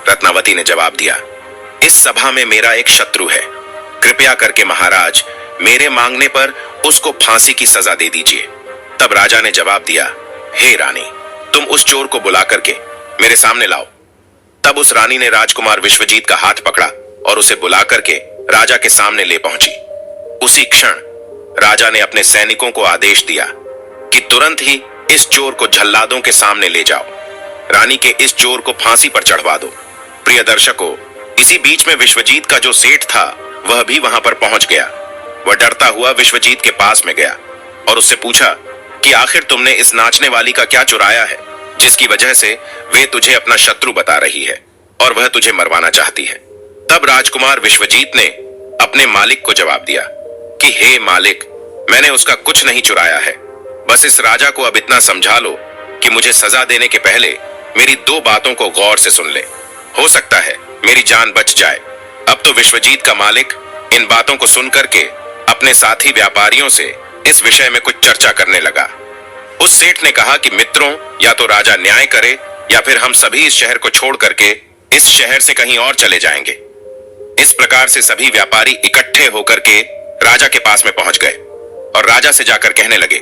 रत्नावती ने जवाब दिया, इस सभा में मेरा एक शत्रु है, कृपया करके महाराज मेरे मांगने पर उसको फांसी की सजा दे दीजिए। तब राजा ने जवाब दिया, हे रानी, तुम उस चोर को बुला करके मेरे सामने लाओ। तब उस रानी ने राजकुमार विश्वजीत का हाथ पकड़ा और उसे बुला करके राजा के सामने ले पहुंची। उसी क्षण राजा ने अपने सैनिकों को आदेश दिया कि तुरंत ही इस चोर को जल्लादों के सामने ले जाओ, रानी के इस चोर को फांसी पर चढ़वा दो। प्रिय दर्शकों, इसी बीच में विश्वजीत का जो सेठ था वह भी वहां पर पहुंच गया। वह डरता हुआ विश्वजीत के पास में गया और उससे पूछा कि आखिर तुमने इस नाचने वाली का क्या चुराया है, जिसकी वजह से वे तुझे अपना शत्रु बता रही है और वह तुझे मरवाना चाहती है। तब राजकुमार विश्वजीत ने अपने मालिक को जवाब दिया कि हे मालिक, मैंने उसका कुछ नहीं चुराया है। बस इस राजा को अब इतना समझा लो कि मुझे सजा देने के पहले मेरी दो बातों को गौर से सुन ले, हो सकता है मेरी जान बच जाए। अब तो विश्वजीत का मालिक इन बातों को सुन करके अपने साथी व्यापारियों से इस विषय में कुछ चर्चा करने लगा। उस सेठ ने कहा कि मित्रों, या तो राजा न्याय करे या फिर हम सभी इस शहर को छोड़ करके इस शहर से कहीं और चले जाएंगे। इस प्रकार से सभी व्यापारी इकट्ठे होकर के राजा के पास में पहुंच गए और राजा से जाकर कहने लगे,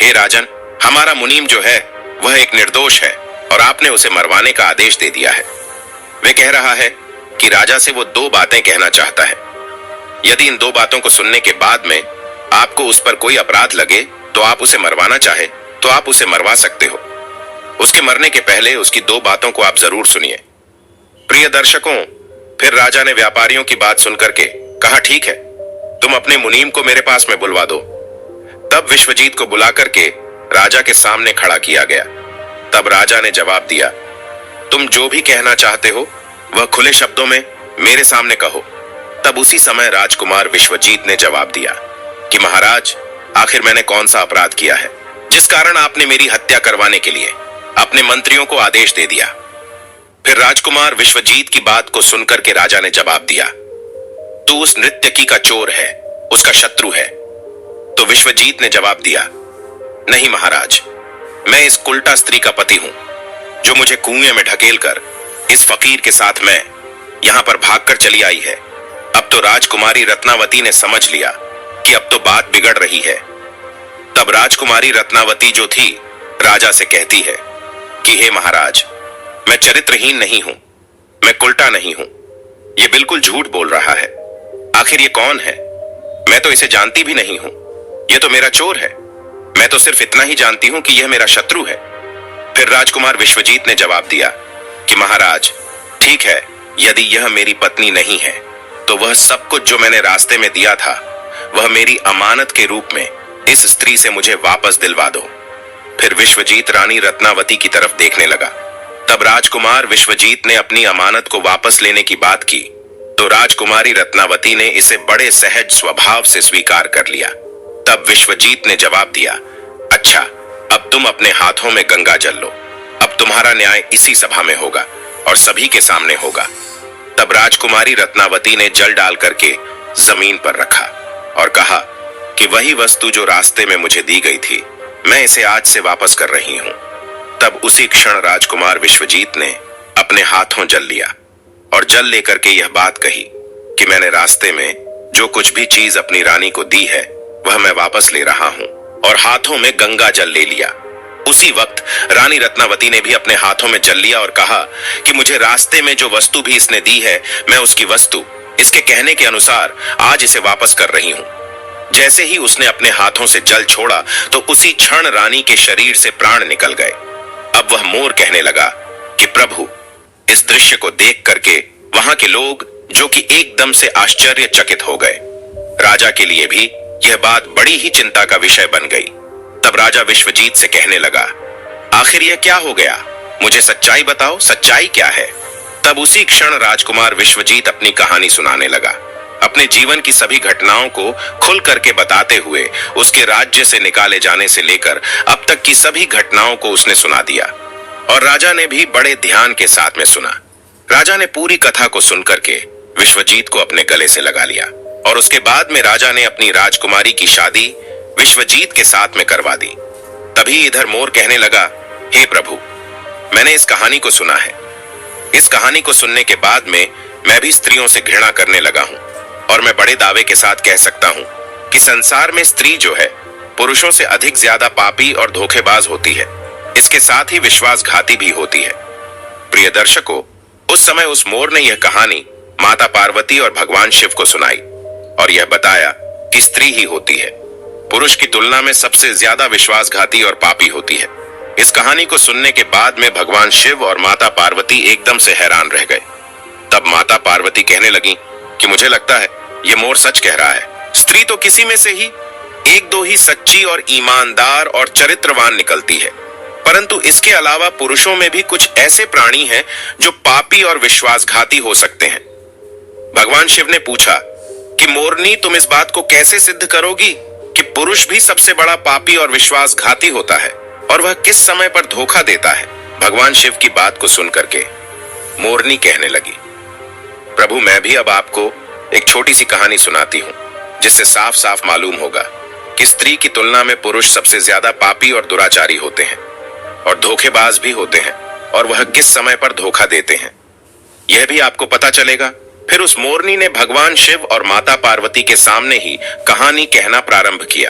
हे राजन, हमारा मुनीम जो है वह एक निर्दोष है और आपने उसे मरवाने का आदेश दे दिया है। वे कह रहा है कि राजा से वो दो बातें कहना चाहता है। यदि इन दो बातों को सुनने के बाद में आपको उस पर कोई अपराध लगे तो आप उसे मरवाना चाहे तो आप उसे मरवा सकते हो। उसके मरने के पहले उसकी दो बातों को आप जरूर सुनिए। प्रिय दर्शकों, फिर राजा ने व्यापारियों की बात सुनकर के कहा, ठीक है, तुम अपने मुनीम को मेरे पास में बुलवा दो। तब विश्वजीत को बुला करके राजा के सामने खड़ा किया गया। तब राजा ने जवाब दिया, तुम जो भी कहना चाहते हो वह खुले शब्दों में मेरे सामने कहो। तब उसी समय राजकुमार विश्वजीत ने जवाब दिया कि महाराज, आखिर मैंने कौन सा अपराध किया है जिस कारण आपने मेरी हत्या करवाने के लिए अपने मंत्रियों को आदेश दे दिया? फिर राजकुमार विश्वजीत की बात को सुनकर के राजा ने जवाब दिया, तू उस नृत्यकी का चोर है, उसका शत्रु है। तो विश्वजीत ने जवाब दिया, नहीं महाराज, मैं इस कुल्टा स्त्री का पति हूं जो मुझे कुएं में ढकेल कर इस फकीर के साथ मैं यहां पर भागकर चली आई है। अब तो राजकुमारी रत्नावती ने समझ लिया कि अब तो बात बिगड़ रही है। तब राजकुमारी रत्नावती जो थी राजा से कहती है कि हे महाराज, मैं चरित्रहीन नहीं हूं, मैं कुल्टा नहीं हूं, यह बिल्कुल झूठ बोल रहा है। आखिर ये कौन है? मैं तो इसे जानती भी नहीं हूं, यह तो मेरा चोर है। मैं तो सिर्फ इतना ही जानती हूं कि यह मेरा शत्रु है। फिर राजकुमार विश्वजीत ने जवाब दिया कि महाराज, ठीक है, यदि यह मेरी पत्नी नहीं है तो वह सब कुछ जो मैंने रास्ते में दिया था वह मेरी अमानत के रूप में इस स्त्री से मुझे वापस दिलवा दो। फिर विश्वजीत रानी रत्नावती की तरफ देखने लगा। तब राजकुमार विश्वजीत ने अपनी अमानत को वापस लेने की बात की तो राजकुमारी रत्नावती ने इसे बड़े सहज स्वभाव से स्वीकार कर लिया। तब विश्वजीत ने जवाब दिया, अच्छा, अब तुम अपने हाथों में गंगा जल लो। अब तुम्हारा न्याय इसी सभा में होगा और सभी के सामने होगा। तब राजकुमारी रत्नावती ने जल डाल करके जमीन पर रखा और कहा कि वही वस्तु जो रास्ते में मुझे दी गई थी, मैं इसे आज से वापस कर रही हूं। तब उसी क्षण राजकुमार विश्वजीत ने अपने हाथों जल लिया और जल लेकर के यह बात कही कि मैंने रास्ते में जो कुछ भी चीज अपनी रानी को दी है वह मैं वापस ले रहा हूं, और हाथों में गंगा जल ले लिया। उसी वक्त रानी रत्नावती ने भी अपने हाथों में जल लिया और कहा कि मुझे रास्ते में जो वस्तु भी इसने दी है, मैं उसकी वस्तु इसके कहने के अनुसार आज इसे वापस कर रही हूं। जैसे ही उसने अपने हाथों से जल छोड़ा तो उसी क्षण रानी के शरीर से प्राण निकल गए। अब वह मोर कहने लगा कि प्रभु, इस दृश्य को देख करके वहां के लोग जो कि एकदम से आश्चर्यचकित हो गए। राजा के लिए भी यह बात बड़ी ही चिंता का विषय बन गई। तब राजा विश्वजीत से कहने लगा, आखिर यह क्या हो गया? मुझे सच्चाई बताओ, सच्चाई क्या है? तब उसी क्षण राजकुमार विश्वजीत अपनी कहानी सुनाने लगा। अपने जीवन की सभी घटनाओं को खुल करके बताते हुए उसके राज्य से निकाले जाने से लेकर अब तक की सभी घटनाओं को उसने सुना दिया। और राजा ने भी बड़े ध्यान के साथ में सुना। राजा ने पूरी कथा को सुनकर के विश्वजीत को अपने गले से लगा लिया और उसके बाद में राजा ने अपनी राजकुमारी की शादी विश्वजीत के साथ में करवा दी। तभी इधर मोर कहने लगा, हे प्रभु, मैंने इस कहानी को सुना है। इस कहानी को सुनने के बाद में मैं भी स्त्रियों से घृणा करने लगा हूं और मैं बड़े दावे के साथ कह सकता हूं कि संसार में स्त्री जो है पुरुषों से अधिक ज्यादा पापी और धोखेबाज होती है, इसके साथ ही विश्वासघाती भी होती है। प्रिय दर्शकों, उस समय उस मोर ने यह कहानी माता पार्वती और भगवान शिव को सुनाई और यह बताया कि स्त्री ही होती है पुरुष की तुलना में सबसे ज्यादा विश्वासघाती और पापी होती है। इस कहानी को सुनने के बाद में भगवान शिव और माता पार्वती एकदम से हैरान रह गए। तब माता पार्वती कहने लगी कि मुझे लगता है ये मोर सच कह रहा है। स्त्री तो किसी में से ही एक दो ही सच्ची और ईमानदार और चरित्रवान निकलती है, परंतु इसके अलावा पुरुषों में भी कुछ ऐसे प्राणी हैं जो पापी और विश्वासघाती हो सकते हैं। भगवान शिव ने पूछा कि मोरनी, तुम इस बात को कैसे सिद्ध करोगी कि पुरुष भी सबसे बड़ा पापी और विश्वासघाती होता है और वह किस समय पर धोखा देता है? भगवान शिव की बात को सुनकर के मोरनी कहने लगी, प्रभु, मैं भी अब आपको एक छोटी सी कहानी सुनाती हूं जिससे साफ साफ मालूम होगा कि स्त्री की तुलना में पुरुष सबसे ज्यादा पापी और दुराचारी होते हैं और धोखेबाज भी होते हैं और वह किस समय पर धोखा देते हैं यह भी आपको पता चलेगा। फिर उस मोरनी ने भगवान शिव और माता पार्वती के सामने ही कहानी कहना प्रारंभ किया।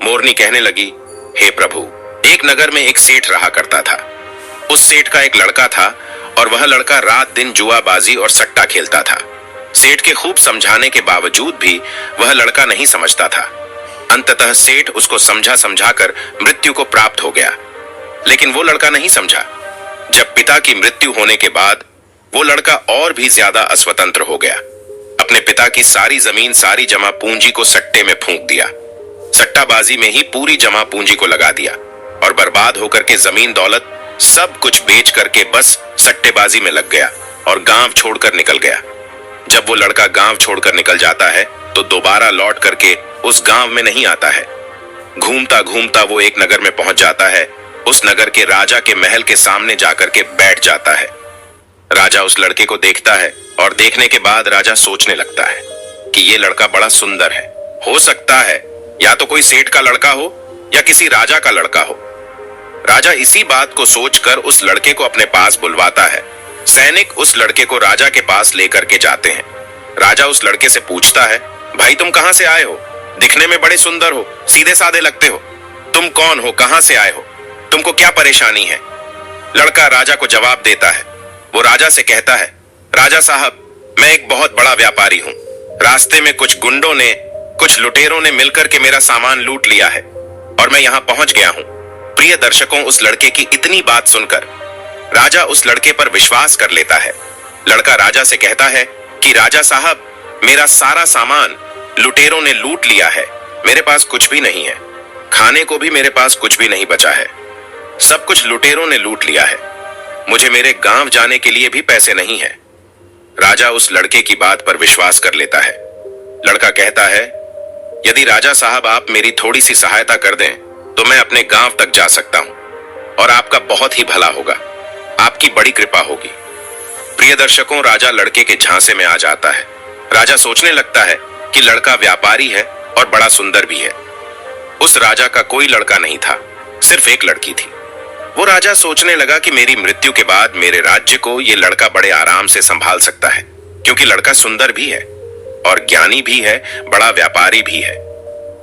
मोरनी कहने लगी, हे प्रभु, एक नगर में एक सेठ रहा करता था। उस सेठ का एक लड़का था और वह लड़का रात दिन जुआबाजी और सट्टा खेलता था। सेठ के खूब समझाने के बावजूद भी वह लड़का नहीं समझता था। अंततः सेठ उसको समझा समझाकर मृत्यु को प्राप्त हो गया, लेकिन वो लड़का नहीं समझा। जब पिता की मृत्यु होने के बाद वो लड़का और भी ज्यादा अस्वतंत्र हो गया। अपने पिता की सारी जमीन, सारी जमा पूंजी को सट्टे में फूंक दिया। सट्टाबाजी में ही पूरी जमा पूंजी को लगा दिया और बर्बाद होकर के जमीन दौलत सब कुछ बेच करके बस सट्टेबाजी में लग गया और गांव छोड़कर निकल गया। जब वो लड़का गांव छोड़कर निकल जाता है तो दोबारा लौट करके उस गांव में नहीं आता है। घूमता घूमता वो एक नगर में पहुंच जाता है। उस नगर के राजा के महल के सामने जाकर के बैठ जाता है। राजा उस लड़के को देखता है और देखने के बाद राजा सोचने लगता है कि ये लड़का बड़ा सुंदर है। हो सकता है या तो कोई सेठ का लड़का हो या किसी राजा का लड़का हो। राजा इसी बात को सोचकर उस लड़के को अपने पास बुलवाता है। सैनिक उस लड़के को राजा के पास लेकर के जाते हैं। राजा उस लड़के से पूछता है, भाई तुम कहां से आए हो? दिखने में बड़े सुंदर हो, सीधे साधे लगते हो। तुम कौन हो, कहां से आए हो, तुमको क्या परेशानी है? लड़का राजा को जवाब देता है। वो राजा से कहता है, राजा साहब, मैं एक बहुत बड़ा व्यापारी हूं। रास्ते में कुछ गुंडों ने, कुछ लुटेरों ने मिलकर के मेरा सामान लूट लिया है और मैं यहां पहुंच गया हूं। प्रिय दर्शकों, उस लड़के की इतनी बात सुनकर राजा उस लड़के पर विश्वास कर लेता है। लड़का राजा से कहता है कि राजा साहब, मेरा सारा सामान लुटेरों ने लूट लिया है। मेरे पास कुछ भी नहीं है, खाने को भी मेरे पास कुछ भी नहीं बचा है। सब कुछ लुटेरों ने लूट लिया है। मुझे मेरे गांव जाने के लिए भी पैसे नहीं है। राजा उस लड़के की बात पर विश्वास कर लेता है। लड़का कहता है, यदि राजा साहब आप मेरी थोड़ी सी सहायता कर दें तो मैं अपने गांव तक जा सकता हूं और आपका बहुत ही भला होगा, आपकी बड़ी कृपा होगी। प्रिय दर्शकों, राजा लड़के के झांसे में आ जाता है। राजा सोचने लगता है कि लड़का व्यापारी है और बड़ा सुंदर भी है। उस राजा का कोई लड़का नहीं था, सिर्फ एक लड़की थी। वो राजा सोचने लगा कि मेरी मृत्यु के बाद मेरे राज्य को ये लड़का बड़े आराम से संभाल सकता है, क्योंकि लड़का सुंदर भी है और ज्ञानी भी है, बड़ा व्यापारी भी है।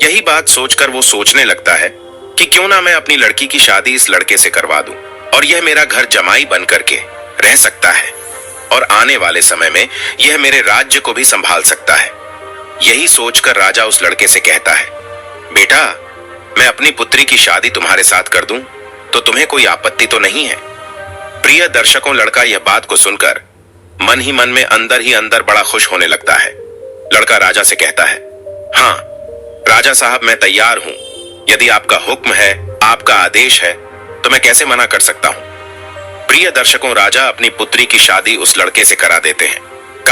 यही बात सोचकर वो सोचने लगता है कि क्यों ना मैं अपनी लड़की की शादी इस लड़के से करवा दूं और यह मेरा घर जमाई बन करके रह सकता है और आने वाले समय में यह मेरे राज्य को भी संभाल सकता है। यही सोचकर राजा उस लड़के से कहता है, बेटा, मैं अपनी पुत्री की शादी तुम्हारे साथ कर दूं तो तुम्हें कोई आपत्ति तो नहीं है? प्रिय दर्शकों, लड़का यह बात को सुनकर मन ही मन में अंदर ही अंदर बड़ा खुश होने लगता है। लड़का राजा से कहता है, हाँ राजा साहब, मैं तैयार हूं। यदि आपका हुक्म है, आपका आदेश है, तो मैं कैसे मना कर सकता हूं। प्रिय दर्शकों, राजा अपनी पुत्री की शादी उस लड़के से करा देते हैं।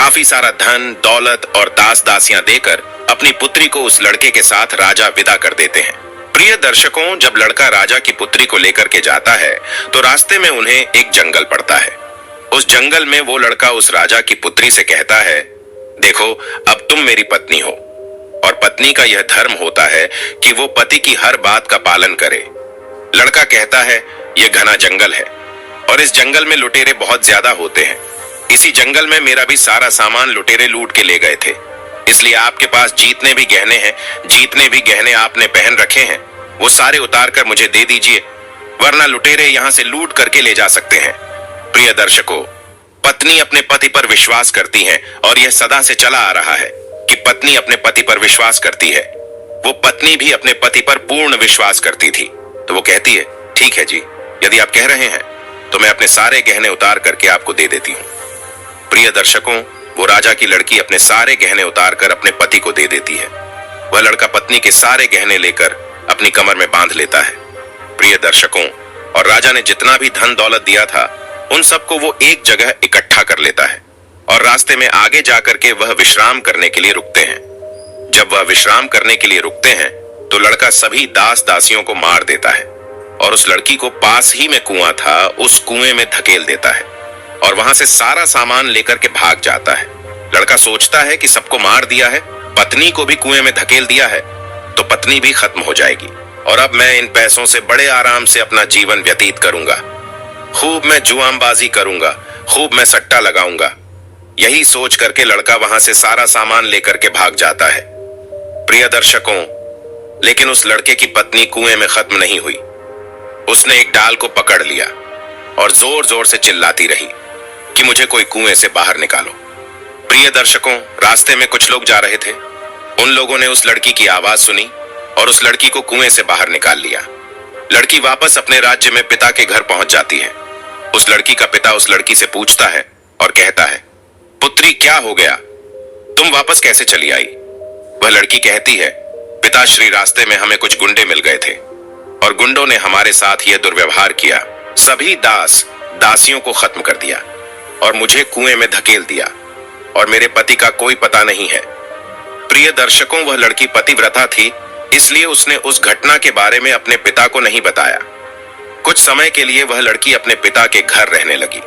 काफी सारा धन दौलत और दास दासियां देकर अपनी पुत्री को उस लड़के के साथ राजा विदा कर देते हैं। प्रिय दर्शकों, जब लड़का राजा की पुत्री को लेकर के जाता है तो रास्ते में उन्हें एक जंगल पड़ता है। उस जंगल में वो लड़का उस राजा की पुत्री से कहता है, देखो अब तुम मेरी पत्नी हो, और पत्नी का यह धर्म होता है कि वो पति की हर बात का पालन करे। लड़का कहता है, यह घना जंगल है और इस जंगल में लुटेरे बहुत ज्यादा होते हैं। इसी जंगल में मेरा भी सारा सामान लुटेरे लूट के ले गए थे, इसलिए आपके पास जितने भी गहने हैं, जितने भी गहने आपने पहन रखे हैं, वो सारे उतार कर मुझे दे दीजिए, वरना लुटेरे यहां से लूट करके ले जा सकते हैं। प्रिय दर्शकों, पत्नी अपने पति पर विश्वास करती है और यह सदा से चला आ रहा है कि पत्नी अपने पति पर विश्वास करती है। वो पत्नी भी अपने पति पर पूर्ण विश्वास करती थी, तो वो कहती है, ठीक है जी, यदि आप कह रहे हैं तो मैं अपने सारे गहने उतार करके आपको दे देती हूँ। प्रिय दर्शकों, वो राजा की लड़की अपने सारे गहने उतार कर अपने पति को दे देती है। वह लड़का पत्नी के सारे गहने लेकर अपनी कमर में बांध लेता है। प्रिय दर्शकों, और राजा ने जितना भी धन दौलत दिया था उन सबको वो एक जगह इकट्ठा कर लेता है और रास्ते में आगे जाकर के वह विश्राम करने के लिए रुकते हैं। जब वह विश्राम करने के लिए रुकते हैं तो लड़का सभी दास दासियों को मार देता है और उस लड़की को पास ही में कुआं था उस कुएं में धकेल देता है और वहां से सारा सामान लेकर के भाग जाता है। लड़का सोचता है कि सबको मार दिया है, पत्नी को भी कुएं में धकेल दिया है, तो पत्नी भी खत्म हो जाएगी और अब मैं इन पैसों से बड़े आराम से अपना जीवन व्यतीत करूंगा। खूब मैं जुआमबाजी करूंगा, खूब मैं सट्टा लगाऊंगा। यही सोच करके लड़का वहां से सारा सामान लेकर के भाग जाता है। प्रिय दर्शकों, लेकिन उस लड़के की पत्नी कुएं में खत्म नहीं हुई। उसने एक डाल को पकड़ लिया और जोर जोर से चिल्लाती रही कि मुझे कोई कुएं से बाहर निकालो। प्रिय दर्शकों, रास्ते में कुछ लोग जा रहे थे। उन लोगों ने उस लड़की की आवाज सुनी और उस लड़की को कुएं से बाहर निकाल लिया। लड़की वापस अपने राज्य में पिता के घर पहुंच जाती है। उस लड़की का पिता उस लड़की से पूछता है और कहता है, पुत्री क्या हो गया, तुम वापस कैसे चली आई? वह लड़की कहती है, पिताश्री, रास्ते में हमें कुछ गुंडे मिल गए थे और गुंडों ने हमारे साथ यह दुर्व्यवहार किया, सभी दास दासियों को खत्म कर दिया और मुझे कुएं में धकेल दिया और मेरे पति का कोई पता नहीं है। प्रिय दर्शकों, वह लड़की पतिव्रता थी, इसलिए उसने उस घटना के बारे में अपने पिता को नहीं बताया। कुछ समय के लिए वह लड़की अपने पिता के घर रहने लगी।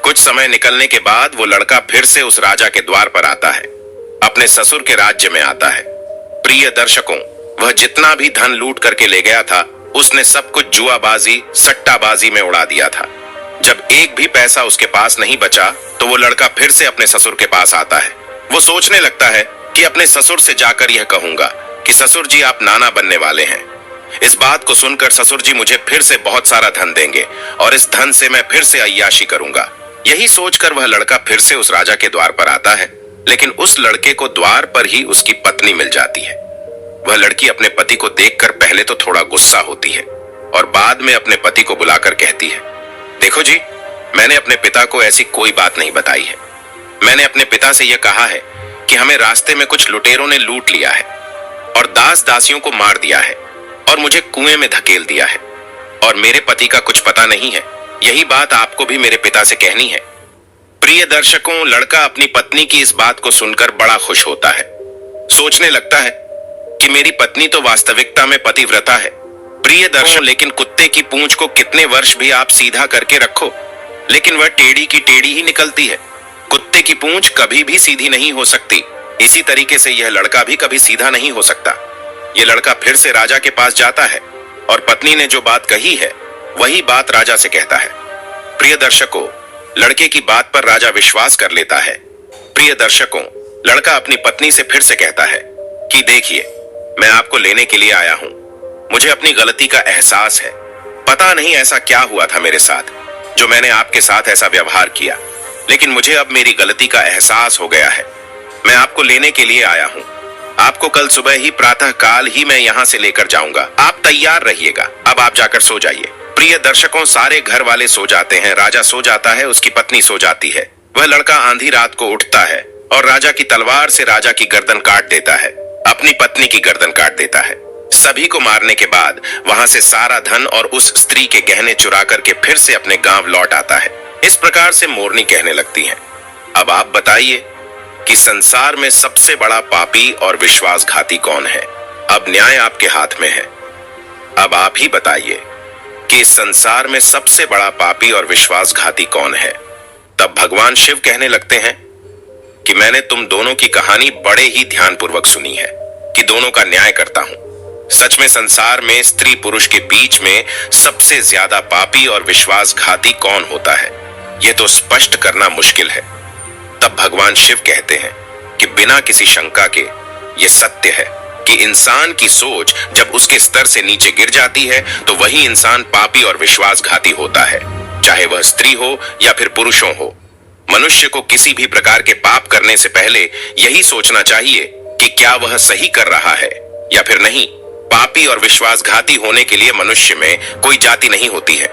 कुछ समय निकलने के बाद वो लड़का फिर से उस राजा के द्वार पर आता है, अपने ससुर के राज्य में आता है। प्रिय दर्शकों, वह जितना भी धन लूट करके ले गया था उसने सब कुछ जुआबाजी सट्टाबाजी में उड़ा दिया था। जब एक भी पैसा उसके पास नहीं बचा तो वो लड़का फिर से अपने ससुर के पास आता है। वो सोचने लगता है कि अपने ससुर से जाकर यह कहूंगा कि ससुर जी, आप नाना बनने वाले हैं। इस बात को सुनकर ससुर जी मुझे फिर से बहुत सारा धन देंगे और इस धन से मैं फिर से अय्याशी करूंगा। यही सोचकर वह लड़का फिर से उस राजा के द्वार पर आता है, लेकिन उस लड़के को द्वार पर ही उसकी पत्नी मिल जाती है। वह लड़की अपने पति को देखकर पहले तो थोड़ा गुस्सा होती है और बाद में अपने पति को बुलाकर कहती है, देखो जी, मैंने अपने पिता को ऐसी कोई बात नहीं बताई है। मैंने अपने पिता से यह कहा है कि हमें रास्ते में कुछ लुटेरों ने लूट लिया है और दास दासियों को मार दिया है और मुझे कुएं में धकेल दिया है और मेरे पति का कुछ पता नहीं है। यही बात आपको भी मेरे पिता से कहनी है। प्रिय दर्शकों, लड़का अपनी पत्नी की इस बात को सुनकर बड़ा खुश होता है। सोचने लगता है कि मेरी पत्नी तो वास्तविकता में पतिव्रता है। प्रिय दर्शकों, लेकिन कुत्ते की पूंछ को कितने वर्ष भी आप सीधा करके रखो, लेकिन वह टेढ़ी की टेढ़ी ही निकलती है। कुत्ते की पूंछ कभी भी सीधी नहीं हो सकती। इसी तरीके से यह लड़का भी कभी सीधा नहीं हो सकता। यह लड़का फिर से राजा के पास जाता है और पत्नी ने जो बात कही है वही बात राजा से कहता है। प्रिय दर्शकों, लड़के की बात पर राजा विश्वास कर लेता है। प्रिय दर्शकों, लड़का अपनी पत्नी से फिर से कहता है कि देखिए, मैं आपको लेने के लिए आया हूं। मुझे अपनी गलती का एहसास है। पता नहीं ऐसा क्या हुआ था मेरे साथ जो मैंने आपके साथ ऐसा व्यवहार किया, लेकिन मुझे अब मेरी गलती का एहसास हो गया है। मैं आपको लेने के लिए आया हूं। आपको कल सुबह ही प्रातः काल ही मैं यहां से लेकर जाऊंगा। आप तैयार रहिएगा। अब आप जाकर सो जाइए। प्रिय दर्शकों, सारे घर वाले सो जाते हैं। राजा सो जाता है, उसकी पत्नी सो जाती है। वह लड़का आंधी रात को उठता है और राजा की तलवार से राजा की गर्दन काट देता है, अपनी पत्नी की गर्दन काट देता है। सभी को मारने के बाद वहां से सारा धन और उस स्त्री के गहने चुरा करके फिर से अपने गांव लौट आता है। इस प्रकार से मोरनी कहने लगती है, अब आप बताइए कि संसार में सबसे बड़ा पापी और विश्वासघाती कौन है? अब न्याय आपके हाथ में है। अब आप ही बताइए कि इस संसार में सबसे बड़ा पापी और विश्वासघाती कौन है? तब भगवान शिव कहने लगते हैं कि मैंने तुम दोनों की कहानी बड़े ही ध्यानपूर्वक सुनी है कि दोनों का न्याय करता हूं। सच में संसार में स्त्री पुरुष के बीच में सबसे ज्यादा पापी और विश्वासघाती कौन होता है, यह तो स्पष्ट करना मुश्किल है। तब भगवान शिव कहते हैं कि बिना किसी शंका के यह सत्य है कि इंसान की सोच जब उसके स्तर से नीचे गिर जाती है तो वही इंसान पापी और विश्वासघाती होता है, चाहे वह स्त्री हो या फिर पुरुषों हो। मनुष्य को किसी भी प्रकार के पाप करने से पहले यही सोचना चाहिए कि क्या वह सही कर रहा है या फिर नहीं। पापी और विश्वासघाती होने के लिए मनुष्य में कोई जाति नहीं होती है,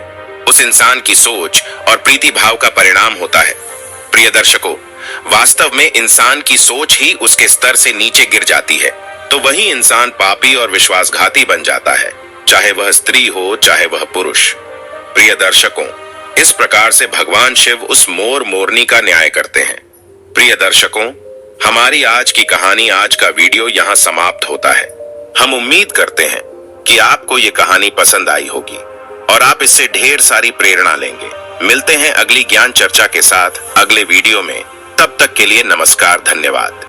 उस इंसान की सोच और प्रीति भाव का परिणाम होता है। प्रिय दर्शकों, वास्तव में इंसान की सोच ही उसके स्तर से नीचे गिर जाती है तो वही इंसान पापी और विश्वासघाती बन जाता है, चाहे वह स्त्री हो चाहे वह पुरुष। प्रिय दर्शकों, इस प्रकार से भगवान शिव उस मोर मोरनी का न्याय करते हैं। प्रिय दर्शकों, हमारी आज की कहानी, आज का वीडियो यहाँ समाप्त होता है। हम उम्मीद करते हैं कि आपको ये कहानी पसंद आई होगी और आप इससे ढेर सारी प्रेरणा लेंगे। मिलते हैं अगली ज्ञान चर्चा के साथ अगले वीडियो में। तब तक के लिए नमस्कार, धन्यवाद।